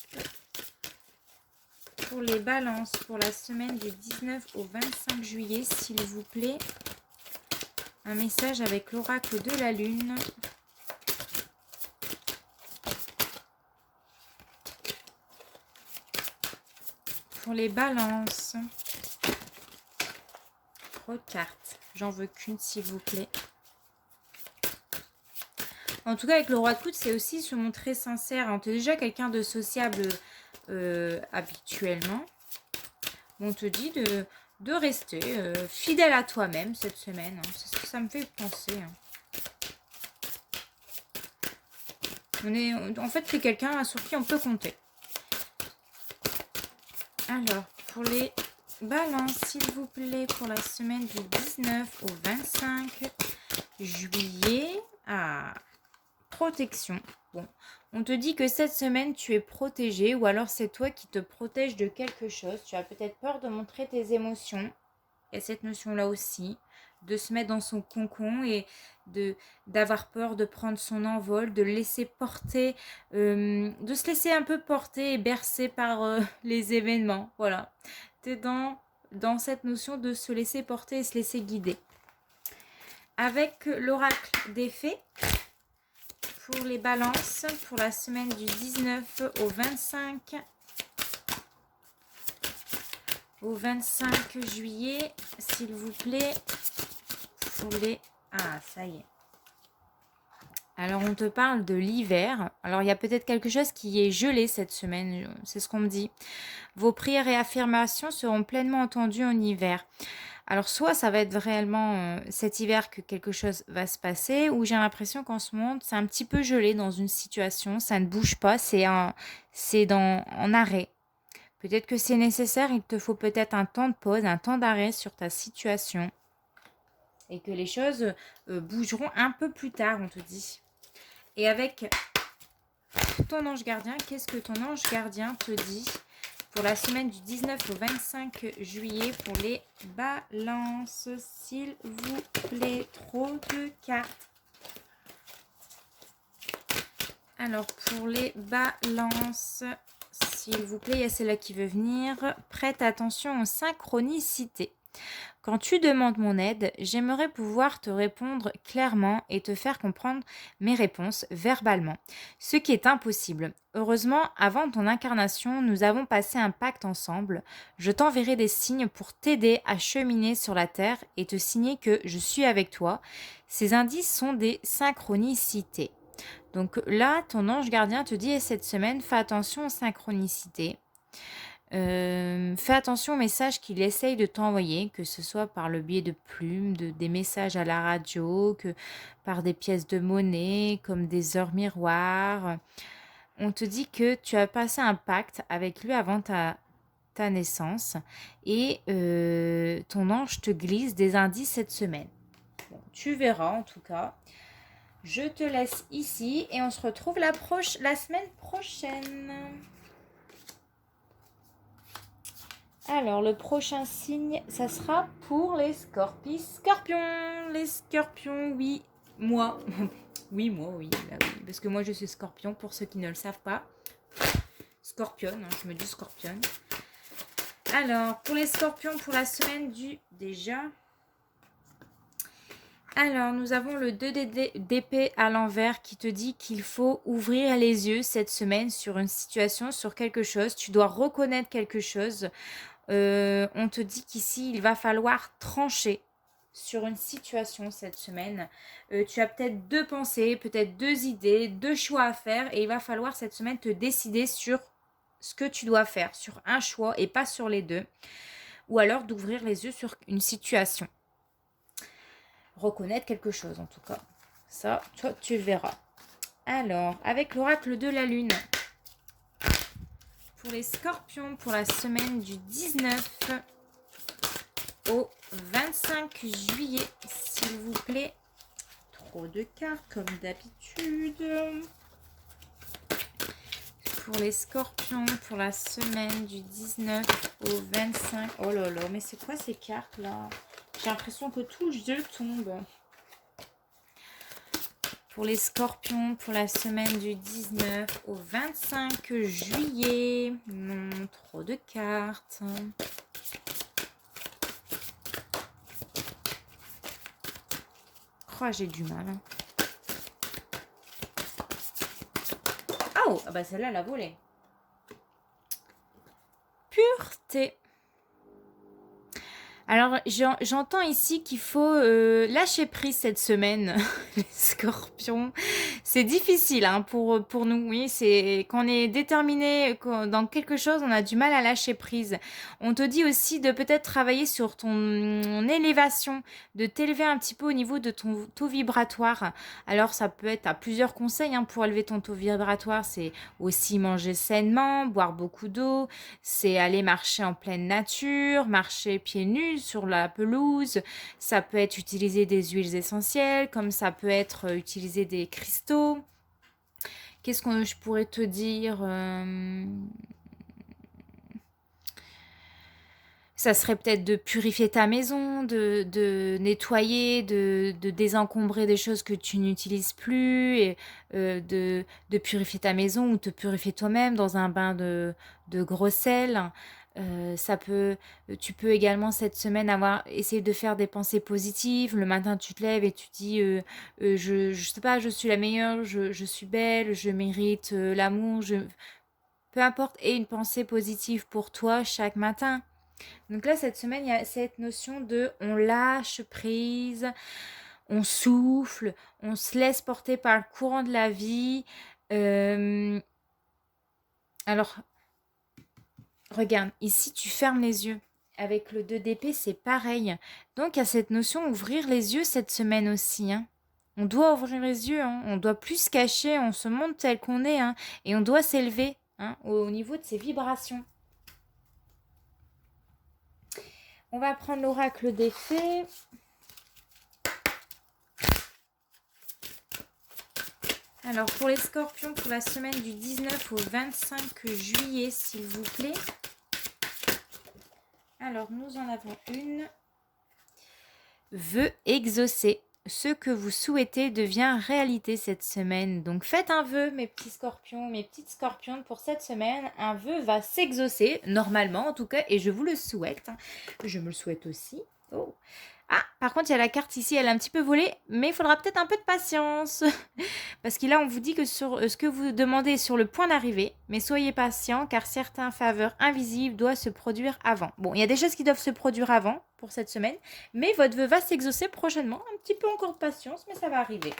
Pour les balances, pour la semaine du 19 au 25 juillet, s'il vous plaît, un message avec l'oracle de la lune. Pour les balances. Trop de cartes. J'en veux qu'une, s'il vous plaît. En tout cas, avec le roi de coude, c'est aussi se montrer sincère. Tu es déjà quelqu'un de sociable habituellement. On te dit de rester fidèle à toi-même cette semaine. C'est ce que ça me fait penser. En fait, tu es quelqu'un sur qui on peut compter. Alors, pour les balances, s'il vous plaît, pour la semaine du 19 au 25 juillet. Ah, protection. Bon, on te dit que cette semaine, tu es protégé ou alors c'est toi qui te protèges de quelque chose. Tu as peut-être peur de montrer tes émotions. Il y a cette notion-là aussi, de se mettre dans son cocon et d'avoir peur de prendre son envol, de laisser porter, de se laisser un peu porter et bercer par les événements. Voilà, tu es dans cette notion de se laisser porter et se laisser guider. Avec l'oracle des fées, pour les balances, pour la semaine du 19 au 25 juillet, s'il vous plaît, pour les... Ah, ça y est. Alors, on te parle de l'hiver. Alors, il y a peut-être quelque chose qui est gelé cette semaine, c'est ce qu'on me dit. Vos prières et affirmations seront pleinement entendues en hiver. Alors, soit ça va être réellement cet hiver que quelque chose va se passer, ou j'ai l'impression qu'en ce moment, c'est un petit peu gelé dans une situation, ça ne bouge pas, c'est en arrêt. Peut-être que c'est nécessaire, il te faut peut-être un temps de pause, un temps d'arrêt sur ta situation. Et que les choses bougeront un peu plus tard, on te dit. Et avec ton ange gardien, qu'est-ce que ton ange gardien te dit pour la semaine du 19 au 25 juillet pour les balances, s'il vous plaît? Trop de cartes. Alors, pour les balances, s'il vous plaît, il y a celle-là qui veut venir. Prête attention aux synchronicités. Quand tu demandes mon aide, j'aimerais pouvoir te répondre clairement et te faire comprendre mes réponses verbalement, ce qui est impossible. Heureusement, avant ton incarnation, nous avons passé un pacte ensemble. Je t'enverrai des signes pour t'aider à cheminer sur la terre et te signer que je suis avec toi. Ces indices sont des synchronicités. Donc là, ton ange gardien te dit cette semaine, fais attention aux synchronicités. Fais attention aux messages qu'il essaye de t'envoyer, que ce soit par le biais de plumes, des messages à la radio, que par des pièces de monnaie, comme des heures miroirs. On te dit que tu as passé un pacte avec lui avant ta naissance et ton ange te glisse des indices cette semaine. Bon, tu verras en tout cas. Je te laisse ici et on se retrouve la semaine prochaine. Alors, le prochain signe, ça sera pour les scorpions. Les scorpions, oui, moi. Oui, moi, oui. Bah oui. Parce que moi, je suis scorpion, pour ceux qui ne le savent pas. Scorpionne, je me dis scorpionne. Alors, pour les scorpions, pour la semaine du... Déjà... Alors, nous avons le 2 d'épée à l'envers qui te dit qu'il faut ouvrir les yeux cette semaine sur une situation, sur quelque chose. Tu dois reconnaître quelque chose. On te dit qu'ici, il va falloir trancher sur une situation cette semaine. Tu as peut-être deux pensées, peut-être deux idées, deux choix à faire et il va falloir cette semaine te décider sur ce que tu dois faire, sur un choix et pas sur les deux. Ou alors d'ouvrir les yeux sur une situation. Reconnaître quelque chose en tout cas. Ça, toi, tu verras. Alors, avec l'oracle de la lune. Pour les scorpions, pour la semaine du 19 au 25 juillet, s'il vous plaît. Trop de cartes, comme d'habitude. Pour les scorpions, pour la semaine du 19 au 25. Oh là là, mais c'est quoi ces cartes-là? J'ai l'impression que tout le jeu tombe. Pour les scorpions, pour la semaine du 19 au 25 juillet. Non, trop de cartes. Oh, j'ai du mal. Oh, ah bah celle-là, elle a volé. Pureté. Alors, j'entends ici qu'il faut lâcher prise cette semaine, les scorpions. C'est difficile hein, pour nous, oui. C'est quand on est déterminé dans quelque chose, on a du mal à lâcher prise. On te dit aussi de peut-être travailler sur ton élévation, de t'élever un petit peu au niveau de ton taux vibratoire. Alors, ça peut être à plusieurs conseils hein, pour élever ton taux vibratoire. C'est aussi manger sainement, boire beaucoup d'eau, c'est aller marcher en pleine nature, marcher pieds nus sur la pelouse. Ça peut être utiliser des huiles essentielles, comme ça peut être utiliser des cristaux. Qu'est-ce que je pourrais te dire Ça serait peut-être de purifier ta maison, de nettoyer, de désencombrer des choses que tu n'utilises plus, et de purifier ta maison ou te purifier toi-même dans un bain de gros sel. Tu peux également cette semaine essayer de faire des pensées positives. Le matin, tu te lèves et tu dis, je sais pas, je suis la meilleure, je suis belle, je mérite l'amour, peu importe, et une pensée positive pour toi chaque matin. Donc là, cette semaine, il y a cette notion de on lâche prise, on souffle, on se laisse porter par le courant de la vie. Euh, alors, regarde, ici, tu fermes les yeux. Avec le 2 d'épée, c'est pareil. Donc, il y a cette notion ouvrir les yeux cette semaine aussi. Hein. On doit ouvrir les yeux, hein. On doit plus se cacher, on se montre tel qu'on est, hein. Et on doit s'élever hein, au niveau de ses vibrations. On va prendre l'oracle des fées. Alors, pour les scorpions, pour la semaine du 19 au 25 juillet, s'il vous plaît. Alors, nous en avons une. Vœu exaucé. Ce que vous souhaitez devient réalité cette semaine. Donc, faites un vœu, mes petits scorpions, mes petites scorpionnes, pour cette semaine. Un vœu va s'exaucer, normalement en tout cas, et je vous le souhaite. Je me le souhaite aussi. Oh. Ah, par contre, il y a la carte ici, elle est un petit peu volée, mais il faudra peut-être un peu de patience. Parce que là, on vous dit que sur ce que vous demandez est sur le point d'arriver, mais soyez patient car certains faveurs invisibles doivent se produire avant. Bon, il y a des choses qui doivent se produire avant pour cette semaine, mais votre vœu va s'exaucer prochainement. Un petit peu encore de patience, mais ça va arriver.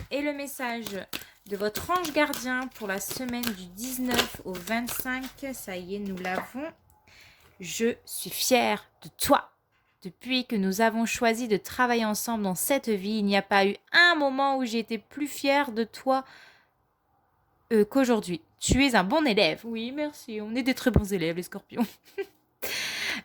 Et le message de votre ange gardien pour la semaine du 19 au 25, ça y est, nous l'avons. Je suis fière de toi. Depuis que nous avons choisi de travailler ensemble dans cette vie, il n'y a pas eu un moment où j'ai été plus fière de toi qu'aujourd'hui. Tu es un bon élève. Oui, merci. On est des très bons élèves, les scorpions.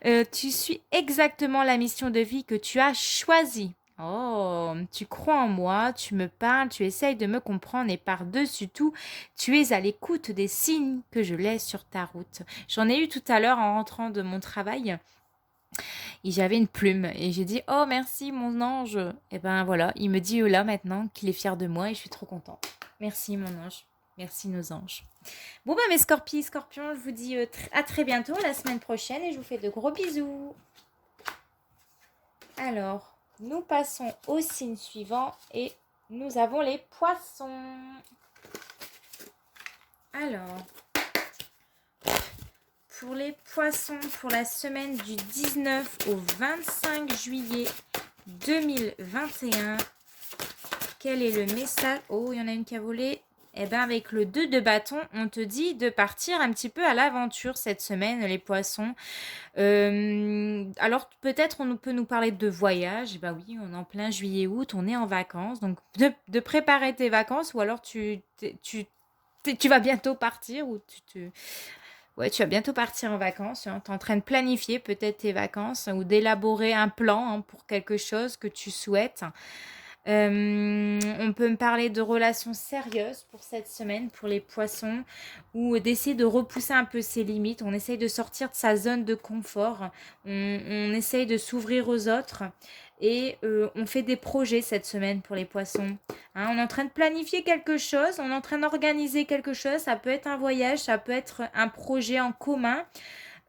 Tu suis exactement la mission de vie que tu as choisie. Oh, tu crois en moi, tu me parles, tu essayes de me comprendre et par-dessus tout, tu es à l'écoute des signes que je laisse sur ta route. J'en ai eu tout à l'heure en rentrant de mon travail. Et j'avais une plume et j'ai dit oh merci mon ange. Et ben voilà, il me dit là maintenant qu'il est fier de moi et je suis trop contente. Merci mon ange, merci nos anges. Bon ben mes scorpions, je vous dis à très bientôt la semaine prochaine et je vous fais de gros bisous. Alors, nous passons au signe suivant et nous avons les poissons. Alors, pour les poissons, pour la semaine du 19 au 25 juillet 2021, quel est le message? Oh, il y en a une qui a volé. Eh bien, avec le 2 de bâton, on te dit de partir un petit peu à l'aventure cette semaine, les poissons. Alors, peut-être on peut nous parler de voyage. Ben oui, on est en plein juillet-août, on est en vacances. Donc, de préparer tes vacances ou alors tu vas bientôt partir ou Ouais, tu vas bientôt partir en vacances. Hein. Tu es en train de planifier peut-être tes vacances ou d'élaborer un plan hein, pour quelque chose que tu souhaites. On peut me parler de relations sérieuses pour cette semaine, pour les poissons, ou d'essayer de repousser un peu ses limites. On essaye de sortir de sa zone de confort. On essaye de s'ouvrir aux autres. Et on fait des projets cette semaine pour les poissons. Hein, on est en train de planifier quelque chose, on est en train d'organiser quelque chose. Ça peut être un voyage, ça peut être un projet en commun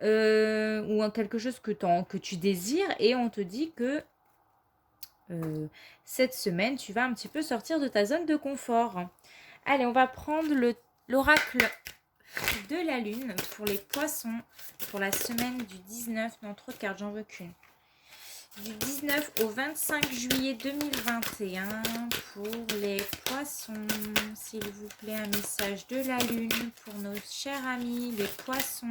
ou quelque chose que tu désires. Et on te dit que cette semaine, tu vas un petit peu sortir de ta zone de confort. Allez, on va prendre l'oracle de la lune pour les poissons pour la semaine du 19. Non, trop de cartes, j'en veux qu'une. du 19 au 25 juillet 2021 pour les poissons. S'il vous plaît, un message de la lune pour nos chers amis, les poissons.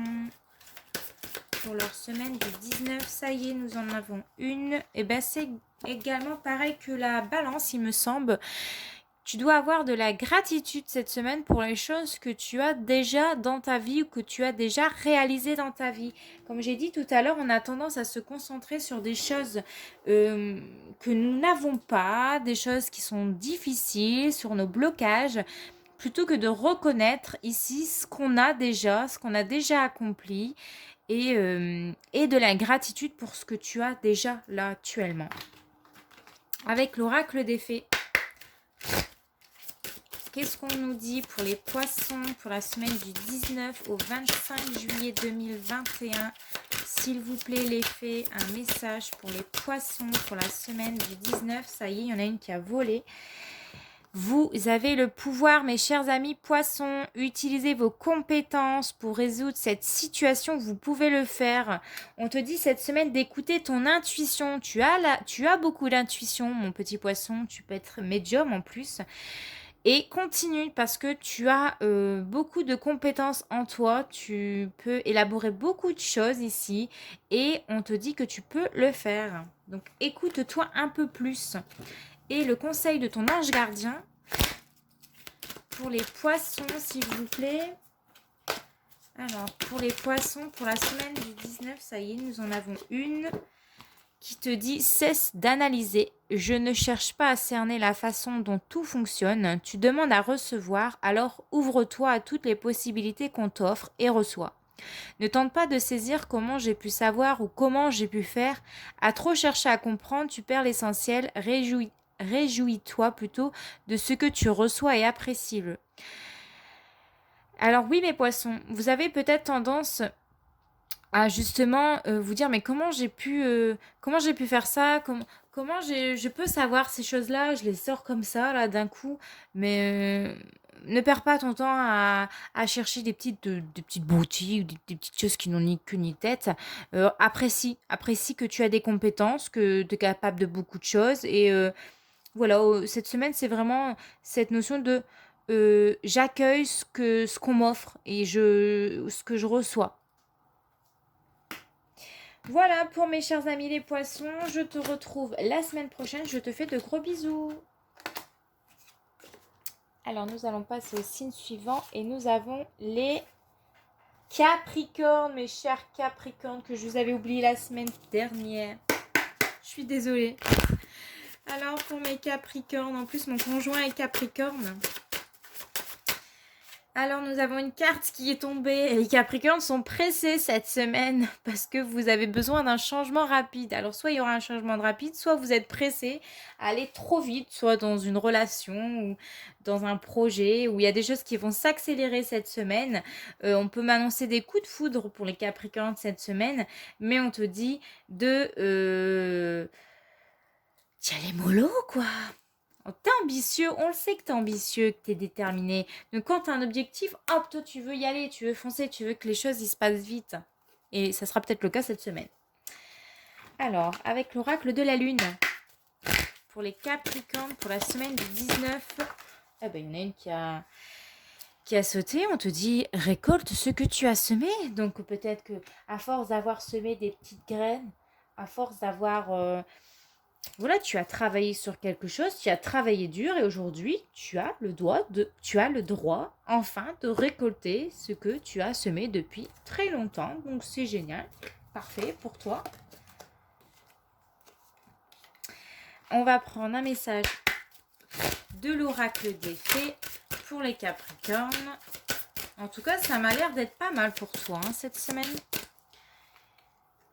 Pour leur semaine du 19, ça y est, nous en avons une. Et bien, c'est également pareil que la balance, il me semble. Tu dois avoir de la gratitude cette semaine pour les choses que tu as déjà dans ta vie ou que tu as déjà réalisées dans ta vie. Comme j'ai dit tout à l'heure, on a tendance à se concentrer sur des choses que nous n'avons pas, des choses qui sont difficiles, sur nos blocages, plutôt que de reconnaître ici ce qu'on a déjà accompli et de la gratitude pour ce que tu as déjà là actuellement. Avec l'oracle des fées. Qu'est-ce qu'on nous dit pour les poissons pour la semaine du 19 au 25 juillet 2021? S'il vous plaît, les fées, un message pour les poissons pour la semaine du 19. Ça y est, il y en a une qui a volé. Vous avez le pouvoir, mes chers amis poissons. Utilisez vos compétences pour résoudre cette situation. Vous pouvez le faire. On te dit cette semaine d'écouter ton intuition. Tu as beaucoup d'intuition, mon petit poisson. Tu peux être médium en plus. Et continue parce que tu as beaucoup de compétences en toi. Tu peux élaborer beaucoup de choses ici. Et on te dit que tu peux le faire. Donc écoute-toi un peu plus. Et le conseil de ton ange gardien pour les poissons, s'il vous plaît. Alors, pour les poissons, pour la semaine du 19, ça y est, nous en avons une qui te dit « Cesse d'analyser. Je ne cherche pas à cerner la façon dont tout fonctionne. Tu demandes à recevoir, alors ouvre-toi à toutes les possibilités qu'on t'offre et reçois. Ne tente pas de saisir comment j'ai pu savoir ou comment j'ai pu faire. À trop chercher à comprendre, tu perds l'essentiel. Réjouis-toi plutôt de ce que tu reçois et apprécie-le. » Alors oui, mes poissons, vous avez peut-être tendance à justement vous dire mais comment j'ai pu faire ça, comment je peux savoir ces choses-là, je les sors comme ça là d'un coup, mais ne perds pas ton temps à chercher des petites boutiques, des petites choses qui n'ont ni queue ni tête. Apprécie que tu as des compétences, que tu es capable de beaucoup de choses et voilà, cette semaine c'est vraiment cette notion de j'accueille ce qu'on m'offre et ce que je reçois. Voilà pour mes chers amis les poissons, je te retrouve la semaine prochaine, je te fais de gros bisous. Alors nous allons passer au signe suivant et nous avons les Capricornes, mes chers Capricornes que je vous avais oublié la semaine dernière. Je suis désolée. Alors pour mes Capricornes, en plus mon conjoint est Capricorne. Alors, nous avons une carte qui est tombée. Les Capricornes sont pressés cette semaine parce que vous avez besoin d'un changement rapide. Alors, soit il y aura un changement rapide, soit vous êtes pressés à aller trop vite, soit dans une relation ou dans un projet où il y a des choses qui vont s'accélérer cette semaine. On peut m'annoncer des coups de foudre pour les Capricornes cette semaine, mais on te dit de... d'y aller mollo, quoi. T'es ambitieux, on le sait que t'es ambitieux, que t'es déterminé. Donc quand t'as un objectif, hop, toi tu veux y aller, tu veux foncer, tu veux que les choses y se passent vite. Et ça sera peut-être le cas cette semaine. Alors, avec l'oracle de la lune, pour les Capricornes, pour la semaine du 19, eh ben, il y en a une qui a sauté. On te dit, récolte ce que tu as semé. Donc peut-être que à force d'avoir semé des petites graines, à force d'avoir... voilà, tu as travaillé sur quelque chose, tu as travaillé dur et aujourd'hui, tu as le droit enfin de récolter ce que tu as semé depuis très longtemps. Donc, c'est génial. Parfait pour toi. On va prendre un message de l'oracle des fées pour les Capricornes. En tout cas, ça m'a l'air d'être pas mal pour toi cette semaine.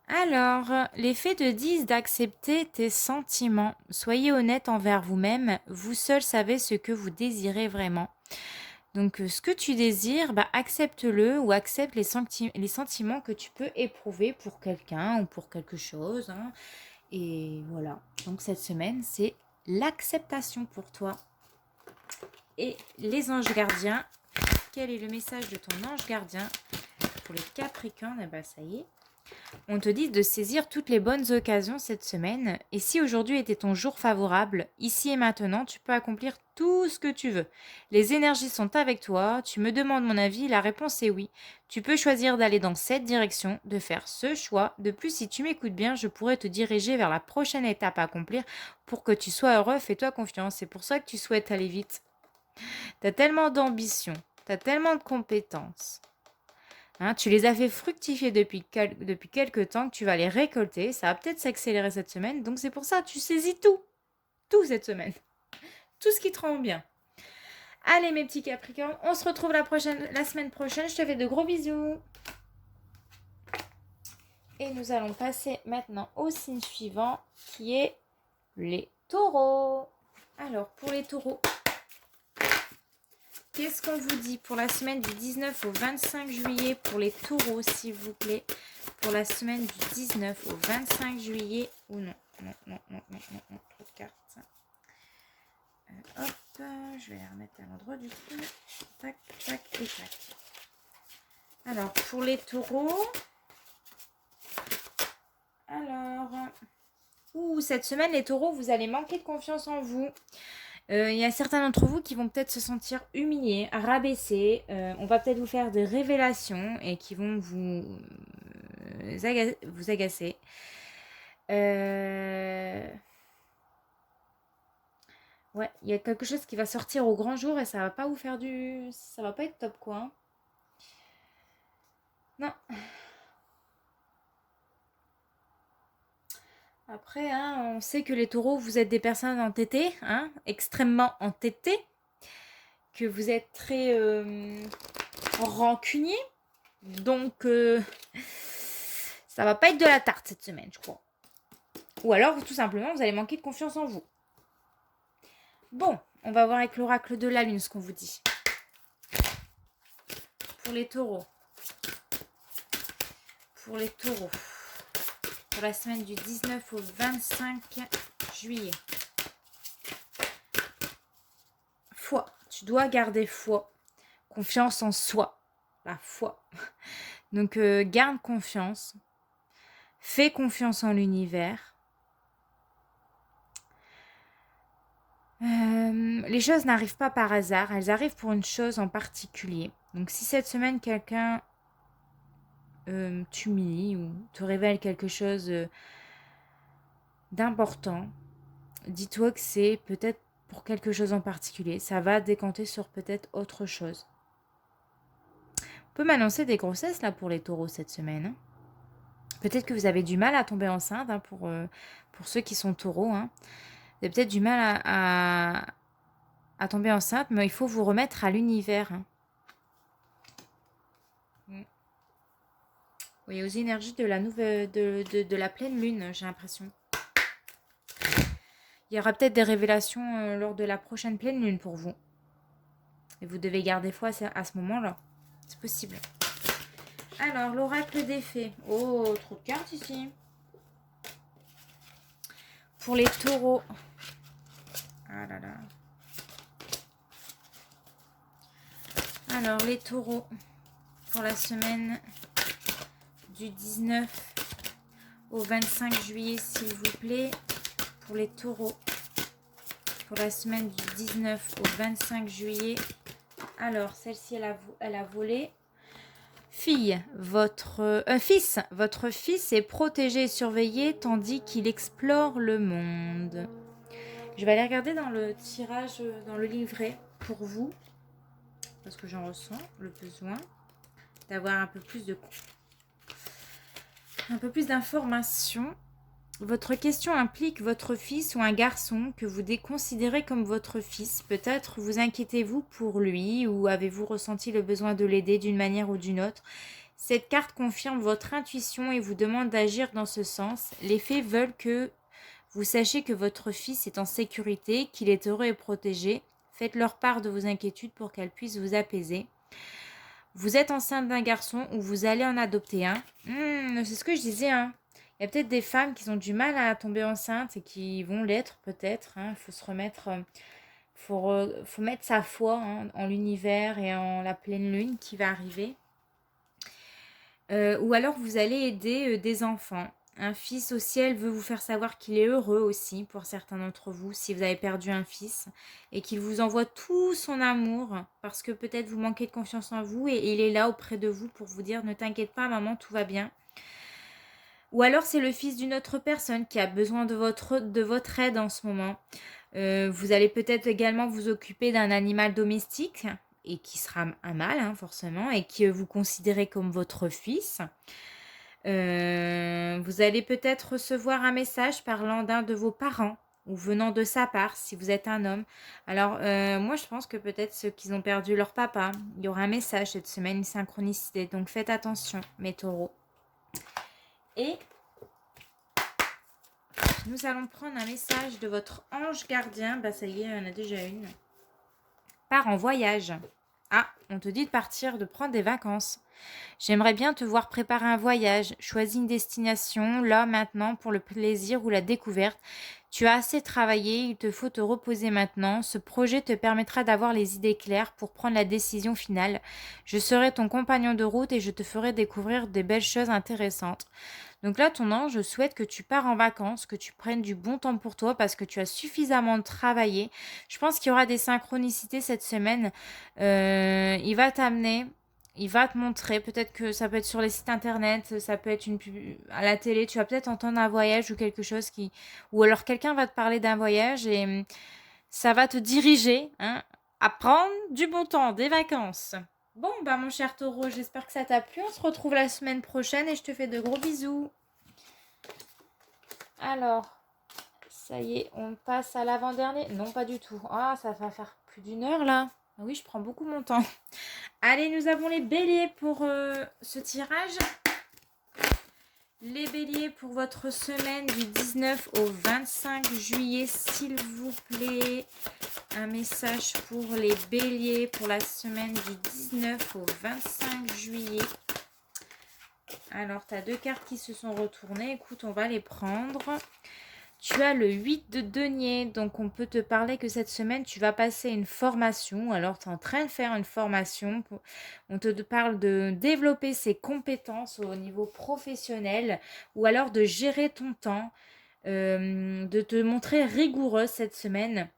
Alors, les fées te disent d'accepter tes sentiments. Soyez honnête envers vous-même. Vous seul savez ce que vous désirez vraiment. Donc, ce que tu désires, accepte-le ou accepte les sentiments que tu peux éprouver pour quelqu'un ou pour quelque chose. Hein. Et voilà. Donc, cette semaine, c'est l'acceptation pour toi. Et les anges gardiens. Quel est le message de ton ange gardien pour les Capricornes? Eh bien, ça y est. On te dit de saisir toutes les bonnes occasions cette semaine. Et si aujourd'hui était ton jour favorable, ici et maintenant, tu peux accomplir tout ce que tu veux. Les énergies sont avec toi. Tu me demandes mon avis. La réponse est oui. Tu peux choisir d'aller dans cette direction, de faire ce choix. De plus, si tu m'écoutes bien, je pourrais te diriger vers la prochaine étape à accomplir pour que tu sois heureux. Fais-toi confiance. C'est pour ça que tu souhaites aller vite. Tu as tellement d'ambition. Tu as tellement de compétences. Hein, tu les as fait fructifier depuis quelques temps, que tu vas les récolter. Ça va peut-être s'accélérer cette semaine. Donc c'est pour ça, tu saisis tout. Tout cette semaine. Tout ce qui te rend bien. Allez mes petits Capricornes, on se retrouve la semaine prochaine. Je te fais de gros bisous. Et nous allons passer maintenant au signe suivant qui est les taureaux. Alors pour les taureaux, qu'est-ce qu'on vous dit pour la semaine du 19 au 25 juillet pour les taureaux, s'il vous plaît? Pour la semaine du 19 au 25 juillet, ou non, non, trop de cartes. Hop, je vais les remettre à l'endroit du coup. Tac, tac et tac. Alors, pour les taureaux, cette semaine, les taureaux, vous allez manquer de confiance en vous. Il y a certains d'entre vous qui vont peut-être se sentir humiliés, rabaissés. On va peut-être vous faire des révélations et qui vont vous agacer. Ouais, il y a quelque chose qui va sortir au grand jour et ça va pas vous faire ça va pas être top quoi. Hein. Non. Après, hein, on sait que les taureaux, vous êtes des personnes entêtées, hein, extrêmement entêtées, que vous êtes très rancuniers. Donc, ça va pas être de la tarte cette semaine, je crois. Ou alors, tout simplement, vous allez manquer de confiance en vous. Bon, on va voir avec l'oracle de la lune ce qu'on vous dit. Pour les taureaux. Pour les taureaux. Pour la semaine du 19 au 25 juillet. Foi. Tu dois garder foi. Confiance en soi. La foi. Donc, garde confiance. Fais confiance en l'univers. Les choses n'arrivent pas par hasard. Elles arrivent pour une chose en particulier. Donc, si cette semaine, quelqu'un t'humilie ou te révèle quelque chose d'important, dis-toi que c'est peut-être pour quelque chose en particulier. Ça va décanter sur peut-être autre chose. On peut m'annoncer des grossesses là pour les taureaux cette semaine. Hein. Peut-être que vous avez du mal à tomber enceinte hein, pour ceux qui sont taureaux. Hein. Vous avez peut-être du mal à tomber enceinte, mais il faut vous remettre à l'univers. Hein. Oui, aux énergies de la nouvelle, de la pleine lune, j'ai l'impression. Il y aura peut-être des révélations lors de la prochaine pleine lune pour vous. Et vous devez garder foi à ce moment-là. C'est possible. Alors, l'oracle des fées. Oh, trop de cartes ici. Pour les taureaux. Ah là là. Alors, les taureaux. Pour la semaine du 19 au 25 juillet, s'il vous plaît. Pour les taureaux. Pour la semaine du 19 au 25 juillet. Alors, celle-ci, elle a volé. Fils, votre fils est protégé et surveillé tandis qu'il explore le monde. Je vais aller regarder dans le tirage, dans le livret pour vous, parce que j'en ressens le besoin d'avoir un peu plus d'informations. Votre question implique votre fils ou un garçon que vous considérez comme votre fils. Peut-être vous inquiétez-vous pour lui ou avez-vous ressenti le besoin de l'aider d'une manière ou d'une autre. Cette carte confirme votre intuition et vous demande d'agir dans ce sens. Les fées veulent que vous sachiez que votre fils est en sécurité, qu'il est heureux et protégé. Faites-leur part de vos inquiétudes pour qu'elles puissent vous apaiser. Vous êtes enceinte d'un garçon ou vous allez en adopter un. C'est ce que je disais, hein. Il y a peut-être des femmes qui ont du mal à tomber enceinte et qui vont l'être peut-être. Il faut se remettre, faut mettre sa foi en l'univers et en la pleine lune qui va arriver. Ou alors vous allez aider des enfants. Un fils au ciel veut vous faire savoir qu'il est heureux aussi pour certains d'entre vous si vous avez perdu un fils et qu'il vous envoie tout son amour parce que peut-être vous manquez de confiance en vous et il est là auprès de vous pour vous dire ne t'inquiète pas maman, tout va bien. Ou alors c'est le fils d'une autre personne qui a besoin de votre aide en ce moment. Vous allez peut-être également vous occuper d'un animal domestique et qui sera un mâle forcément et que vous considérez comme votre fils. Vous allez peut-être recevoir un message parlant d'un de vos parents ou venant de sa part si vous êtes un homme. Alors moi je pense que peut-être ceux qui ont perdu leur papa, il y aura un message cette semaine, une synchronicité. Donc faites attention mes taureaux. Et nous allons prendre un message de votre ange gardien. Bah ça y est, on a déjà une. Part en voyage. Ah, on te dit de partir, de prendre des vacances. J'aimerais bien te voir préparer un voyage. Choisis une destination, là, maintenant, pour le plaisir ou la découverte. Tu as assez travaillé, il te faut te reposer maintenant. Ce projet te permettra d'avoir les idées claires pour prendre la décision finale. Je serai ton compagnon de route et je te ferai découvrir des belles choses intéressantes. Donc là, ton ange souhaite que tu pars en vacances, que tu prennes du bon temps pour toi parce que tu as suffisamment travaillé. Je pense qu'il y aura des synchronicités cette semaine. Il va t'amener, il va te montrer. Peut-être que ça peut être sur les sites internet, ça peut être une pub à la télé. Tu vas peut-être entendre un voyage ou quelque chose qui... Ou alors quelqu'un va te parler d'un voyage et ça va te diriger à prendre du bon temps, des vacances. Bon, bah mon cher taureau, j'espère que ça t'a plu. On se retrouve la semaine prochaine et je te fais de gros bisous. Alors, ça y est, on passe à l'avant-dernier. Non, pas du tout. Ah, ça va faire plus d'une heure là. Ah oui, je prends beaucoup mon temps. Allez, nous avons les béliers pour ce tirage. Les béliers pour votre semaine du 19 au 25 juillet, s'il vous plaît. Un message pour les béliers pour la semaine du 19 au 25 juillet. Alors, tu as deux cartes qui se sont retournées. Écoute, on va les prendre. Tu as le 8 de denier, donc on peut te parler que cette semaine, tu vas passer une formation. Alors, tu es en train de faire une formation. On te parle de développer ses compétences au niveau professionnel ou alors de gérer ton temps, de te montrer rigoureux cette semaine.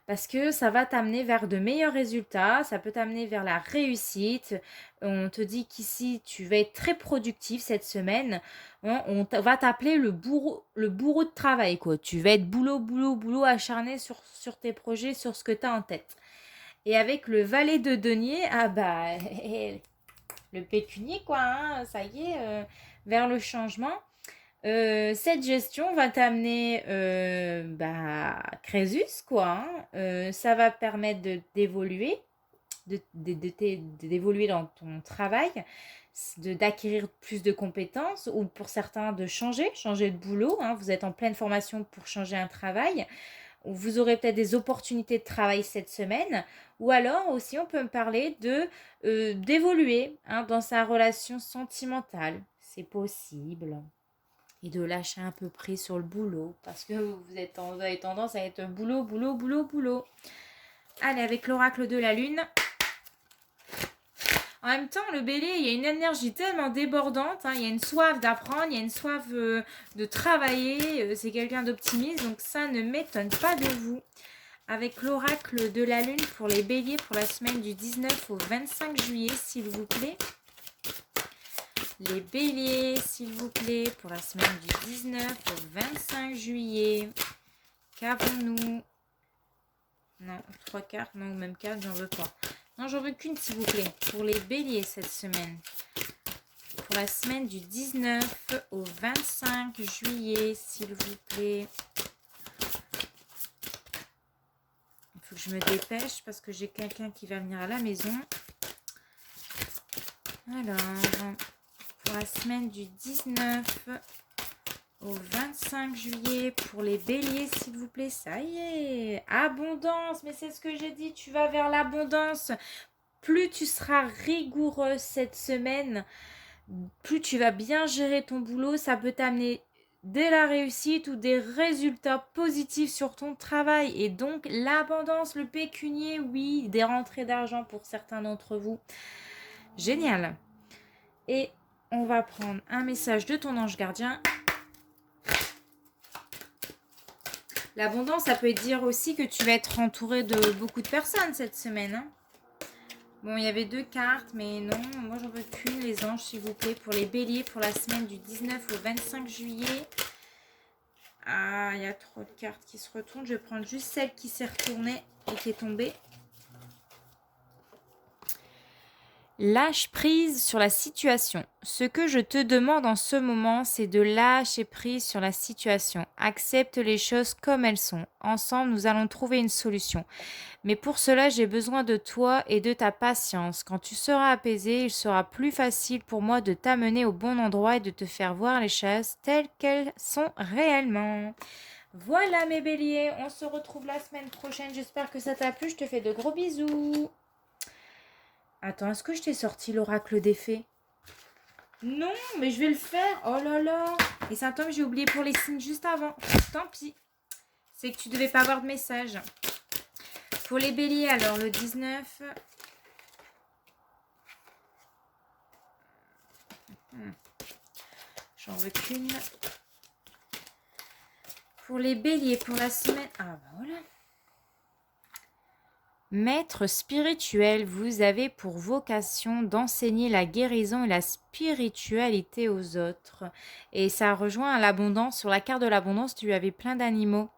Parce que ça va t'amener vers de meilleurs résultats, ça peut t'amener vers la réussite. On te dit qu'ici, tu vas être très productif cette semaine. On va t'appeler le bourreau de travail, quoi. Tu vas être boulot acharné sur tes projets, sur ce que tu as en tête. Et avec le valet de denier, ah bah, le pécunier, quoi, ça y est, vers le changement. Cette gestion va t'amener Crésus, quoi. Ça va permettre d'évoluer, d'évoluer dans ton travail, d'acquérir plus de compétences ou pour certains de changer de boulot. Vous êtes en pleine formation pour changer un travail. Vous aurez peut-être des opportunités de travail cette semaine. Ou alors aussi, on peut me parler d'évoluer dans sa relation sentimentale. C'est possible. Et de lâcher un peu prise sur le boulot. Parce que vous avez tendance à être boulot. Allez, avec l'oracle de la lune. En même temps, le bélier, il y a une énergie tellement débordante. Il y a une soif d'apprendre, il y a une soif de travailler. C'est quelqu'un d'optimiste. Donc ça ne m'étonne pas de vous. Avec l'oracle de la lune pour les béliers pour la semaine du 19 au 25 juillet, s'il vous plaît. Les béliers, s'il vous plaît, pour la semaine du 19 au 25 juillet. Qu'avons-nous? Non, 3 cartes, non, même 4, j'en veux pas. Non, j'en veux qu'une, s'il vous plaît, pour les béliers cette semaine. Pour la semaine du 19 au 25 juillet, s'il vous plaît. Il faut que je me dépêche parce que j'ai quelqu'un qui va venir à la maison. Alors... pour la semaine du 19 au 25 juillet pour les béliers, s'il vous plaît. Ça y est, abondance, mais c'est ce que j'ai dit, tu vas vers l'abondance. Plus tu seras rigoureux cette semaine, plus tu vas bien gérer ton boulot, ça peut t'amener de la réussite ou des résultats positifs sur ton travail. Et donc l'abondance, le pécunier, oui, des rentrées d'argent pour certains d'entre vous. Génial. Et on va prendre un message de ton ange gardien. L'abondance, ça peut dire aussi que tu vas être entouré de beaucoup de personnes cette semaine. Hein. Bon, il y avait 2 cartes, mais non, moi j'en veux qu'une, les anges, s'il vous plaît, pour les béliers, pour la semaine du 19 au 25 juillet. Ah, il y a trop de cartes qui se retournent. Je vais prendre juste celle qui s'est retournée et qui est tombée. Lâche prise sur la situation. Ce que je te demande en ce moment, c'est de lâcher prise sur la situation. Accepte les choses comme elles sont. Ensemble, nous allons trouver une solution. Mais pour cela, j'ai besoin de toi et de ta patience. Quand tu seras apaisé, il sera plus facile pour moi de t'amener au bon endroit et de te faire voir les choses telles qu'elles sont réellement. Voilà mes béliers, on se retrouve la semaine prochaine. J'espère que ça t'a plu. Je te fais de gros bisous. Attends, est-ce que je t'ai sorti l'oracle des fées? Non, mais je vais le faire. Oh là là. Et ça tombe, j'ai oublié pour les signes juste avant. Tant pis. C'est que tu devais pas avoir de message. Pour les béliers, alors le 19. J'en veux qu'une. Pour les béliers, pour la semaine... Ah bah voilà. Maître spirituel, vous avez pour vocation d'enseigner la guérison et la spiritualité aux autres. Et ça rejoint l'abondance. Sur la carte de l'abondance, tu avais plein d'animaux.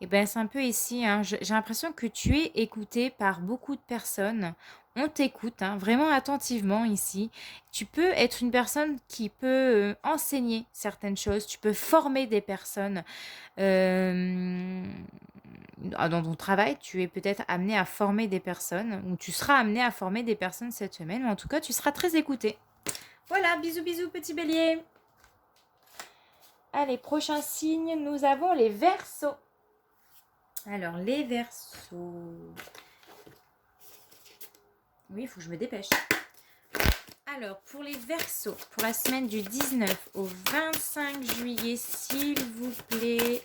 Et bien, c'est un peu ici. Hein. J'ai l'impression que tu es écouté par beaucoup de personnes. On t'écoute vraiment attentivement ici. Tu peux être une personne qui peut enseigner certaines choses. Tu peux former des personnes. Dans ton travail, tu es peut-être amené à former des personnes. Ou tu seras amené à former des personnes cette semaine. Mais en tout cas, tu seras très écouté. Voilà, bisous, bisous, petit bélier. Allez, prochain signe, nous avons les Verseaux. Alors, les Verseaux. Oui, il faut que je me dépêche. Alors, pour les Verseaux, pour la semaine du 19 au 25 juillet, s'il vous plaît.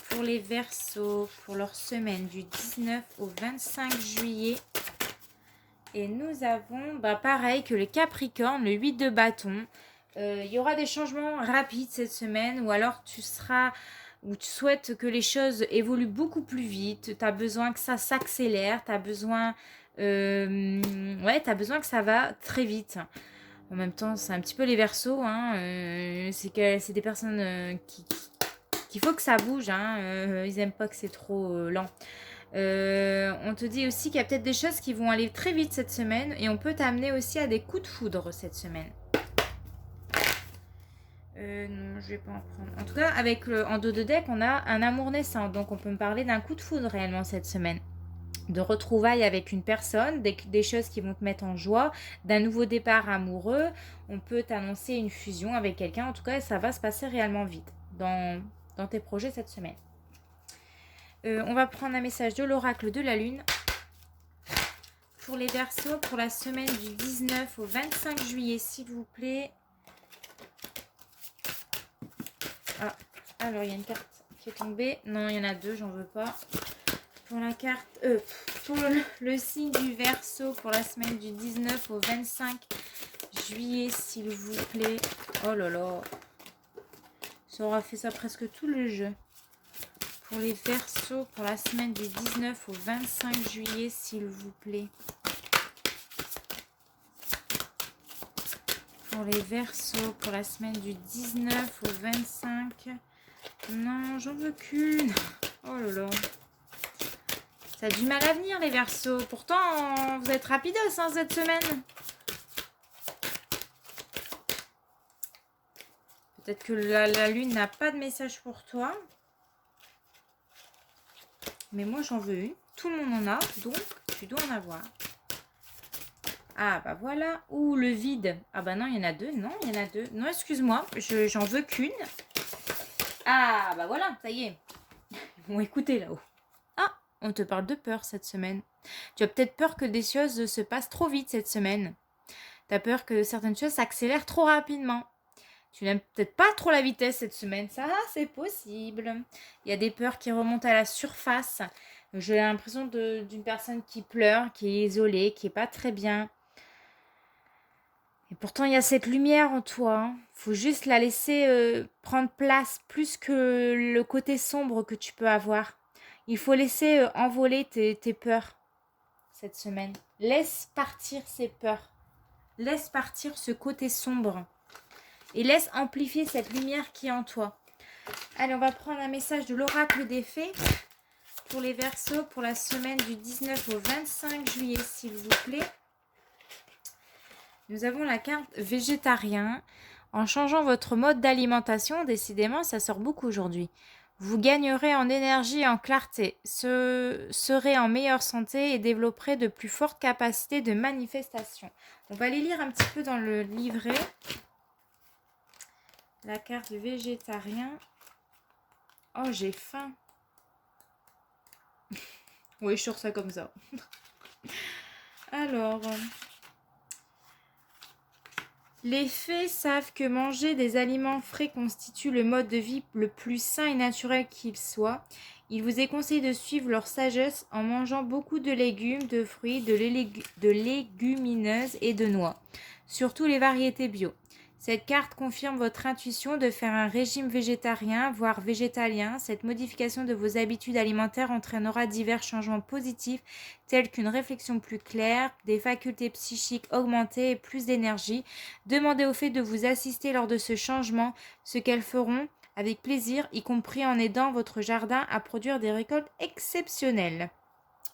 Pour les Verseaux, pour leur semaine du 19 au 25 juillet. Et nous avons, pareil que les Capricornes, le 8 de bâton. Il y aura des changements rapides cette semaine, ou alors tu seras... où tu souhaites que les choses évoluent beaucoup plus vite, tu as besoin que ça s'accélère, tu as besoin, que ça va très vite. En même temps, c'est un petit peu les Verseaux, c'est des personnes qu'il faut que ça bouge, ils n'aiment pas que c'est trop lent. On te dit aussi qu'il y a peut-être des choses qui vont aller très vite cette semaine et on peut t'amener aussi à des coups de foudre cette semaine. Non, je vais pas en prendre. En tout cas, avec en dos de deck, on a un amour naissant. Donc, on peut me parler d'un coup de foudre réellement cette semaine. De retrouvailles avec une personne, des choses qui vont te mettre en joie, d'un nouveau départ amoureux. On peut t'annoncer une fusion avec quelqu'un. En tout cas, ça va se passer réellement vite dans tes projets cette semaine. On va prendre un message de l'oracle de la lune. Pour les Verseaux, pour la semaine du 19 au 25 juillet, s'il vous plaît. Ah, alors il y a une carte qui est tombée. Non, il y en a 2, j'en veux pas. Pour la carte, pour le signe du Verseau, pour la semaine du 19 au 25 juillet, s'il vous plaît. Oh là là. Ça aura fait ça presque tout le jeu. Pour les Verseaux, pour la semaine du 19 au 25 juillet, s'il vous plaît. Pour les Verseaux, pour la semaine du 19 au 25. Non, j'en veux qu'une. Oh là là. Ça a du mal à venir les Verseaux. Pourtant, vous êtes rapidos cette semaine. Peut-être que la lune n'a pas de message pour toi. Mais moi, j'en veux une. Tout le monde en a, donc tu dois en avoir. Ah, bah voilà. Ouh, le vide. Ah, bah non, il y en a 2. Non, il y en a 2. Non, excuse-moi, j'en veux qu'une. Ah, bah voilà, ça y est. Ils vont écouter là-haut. Ah, on te parle de peur cette semaine. Tu as peut-être peur que des choses se passent trop vite cette semaine. Tu as peur que certaines choses s'accélèrent trop rapidement. Tu n'aimes peut-être pas trop la vitesse cette semaine. Ça, c'est possible. Il y a des peurs qui remontent à la surface. J'ai l'impression d'une personne qui pleure, qui est isolée, qui n'est pas très bien. Et pourtant, il y a cette lumière en toi. Hein. Faut juste la laisser prendre place plus que le côté sombre que tu peux avoir. Il faut laisser envoler tes peurs cette semaine. Laisse partir ces peurs. Laisse partir ce côté sombre. Et laisse amplifier cette lumière qui est en toi. Allez, on va prendre un message de l'oracle des fées pour les Verseaux pour la semaine du 19 au 25 juillet, s'il vous plaît. Nous avons la carte végétarien. En changeant votre mode d'alimentation, décidément, ça sort beaucoup aujourd'hui. Vous gagnerez en énergie et en clarté, serez en meilleure santé et développerez de plus fortes capacités de manifestation. On va les lire un petit peu dans le livret. La carte végétarien. Oh, j'ai faim. Oui, je sors ça comme ça. Alors, les fées savent que manger des aliments frais constitue le mode de vie le plus sain et naturel qu'il soit. Il vous est conseillé de suivre leur sagesse en mangeant beaucoup de légumes, de fruits, de légumineuses et de noix, surtout les variétés bio. Cette carte confirme votre intuition de faire un régime végétarien, voire végétalien. Cette modification de vos habitudes alimentaires entraînera divers changements positifs, tels qu'une réflexion plus claire, des facultés psychiques augmentées et plus d'énergie. Demandez aux fées de vous assister lors de ce changement, ce qu'elles feront avec plaisir, y compris en aidant votre jardin à produire des récoltes exceptionnelles.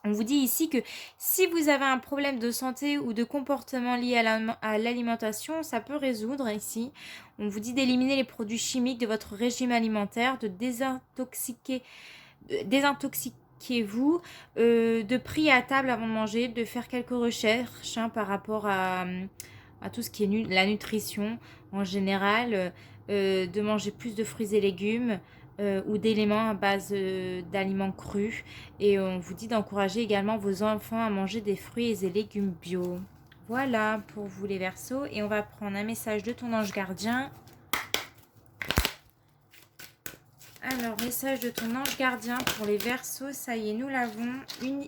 On vous dit ici que si vous avez un problème de santé ou de comportement lié à l'alimentation, ça peut résoudre ici. On vous dit d'éliminer les produits chimiques de votre régime alimentaire, de désintoxiquez-vous, de prier à table avant de manger, de faire quelques recherches par rapport à tout ce qui est la nutrition en général, de manger plus de fruits et légumes, ou d'éléments à base d'aliments crus. Et on vous dit d'encourager également vos enfants à manger des fruits et légumes bio. Voilà pour vous les Verseaux. Et on va prendre un message de ton ange gardien. Alors, message de ton ange gardien pour les Verseaux, ça y est, nous l'avons.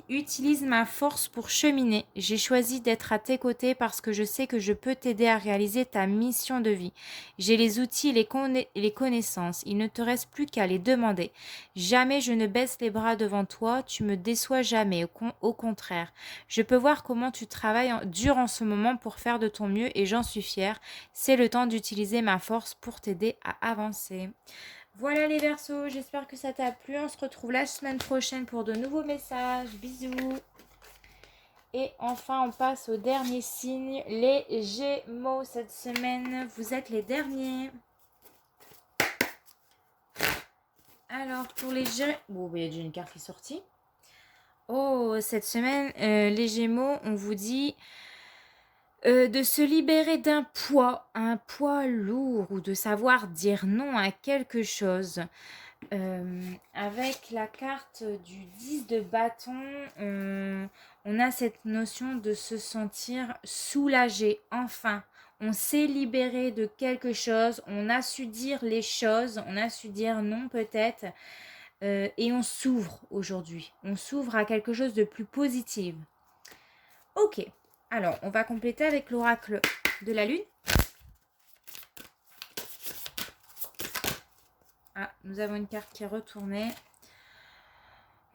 Utilise ma force pour cheminer. J'ai choisi d'être à tes côtés parce que je sais que je peux t'aider à réaliser ta mission de vie. J'ai les outils et les connaissances. Il ne te reste plus qu'à les demander. Jamais je ne baisse les bras devant toi. Tu me déçois jamais. Au contraire. Je peux voir comment tu travailles dur en ce moment pour faire de ton mieux et j'en suis fière. C'est le temps d'utiliser ma force pour t'aider à avancer. Voilà les Verseaux, j'espère que ça t'a plu. On se retrouve la semaine prochaine pour de nouveaux messages. Bisous. Et enfin, on passe au dernier signe, les Gémeaux. Cette semaine, vous êtes les derniers. Alors, pour les Gémeaux... Bon, il y a déjà une carte qui est sortie. Oh, cette semaine, les Gémeaux, on vous dit... de se libérer d'un poids, un poids lourd, ou de savoir dire non à quelque chose. Avec la carte du 10 de bâton, on a cette notion de se sentir soulagé. Enfin, on s'est libéré de quelque chose, on a su dire les choses, on a su dire non peut-être, et on s'ouvre aujourd'hui. On s'ouvre à quelque chose de plus positif. Ok, alors on va compléter avec l'oracle de la lune. Ah, nous avons une carte qui est retournée.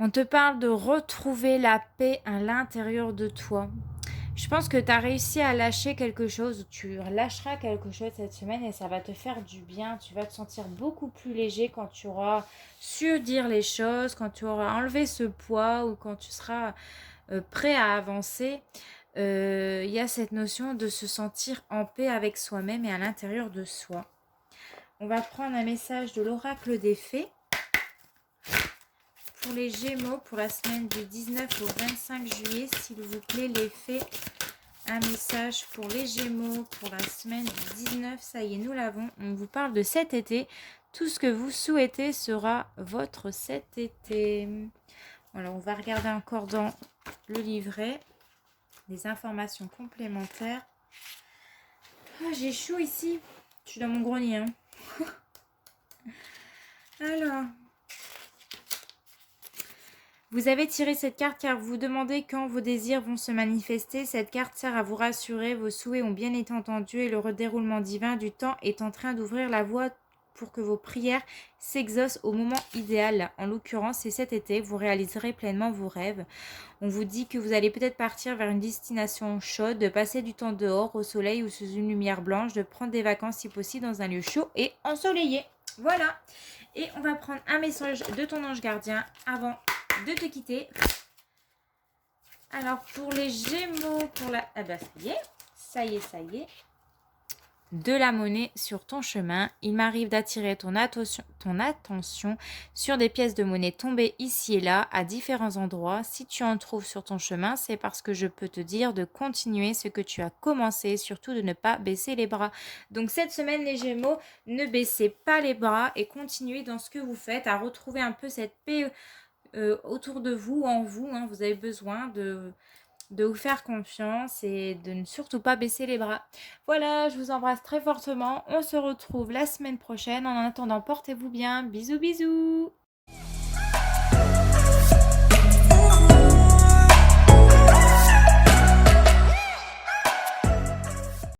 On te parle de retrouver la paix à l'intérieur de toi. Je pense que tu as réussi à lâcher quelque chose, tu lâcheras quelque chose cette semaine et ça va te faire du bien. Tu vas te sentir beaucoup plus léger quand tu auras su dire les choses, quand tu auras enlevé ce poids ou quand tu seras prêt à avancer. Il y a cette notion de se sentir en paix avec soi-même et à l'intérieur de soi. On va prendre un message de l'oracle des fées. Pour les Gémeaux, pour la semaine du 19 au 25 juillet, s'il vous plaît, les fées, un message pour les Gémeaux, pour la semaine du 19, ça y est, nous l'avons. On vous parle de cet été. Tout ce que vous souhaitez sera votre cet été. Alors, on va regarder encore dans le livret des informations complémentaires. Ah, j'ai chaud ici. Je suis dans mon grenier. Hein. Alors... Vous avez tiré cette carte car vous vous demandez quand vos désirs vont se manifester. Cette carte sert à vous rassurer, vos souhaits ont bien été entendus et le redéroulement divin du temps est en train d'ouvrir la voie pour que vos prières s'exaucent au moment idéal. En l'occurrence, c'est cet été, vous réaliserez pleinement vos rêves. On vous dit que vous allez peut-être partir vers une destination chaude, de passer du temps dehors, au soleil ou sous une lumière blanche, de prendre des vacances si possible dans un lieu chaud et ensoleillé. Voilà. Et on va prendre un message de ton ange gardien avant de te quitter. Alors, pour les Gémeaux, pour la... Ah bah, ça y est, ça y est. De la monnaie sur ton chemin. Il m'arrive d'attirer ton attention sur des pièces de monnaie tombées ici et là à différents endroits. Si tu en trouves sur ton chemin, c'est parce que je peux te dire de continuer ce que tu as commencé, surtout de ne pas baisser les bras. Donc cette semaine, les Gémeaux, ne baissez pas les bras et continuez dans ce que vous faites à retrouver un peu cette paix autour de vous, en vous. Hein. Vous avez besoin de vous faire confiance et de ne surtout pas baisser les bras. Voilà, je vous embrasse très fortement. On se retrouve la semaine prochaine. En attendant, portez-vous bien. Bisous, bisous.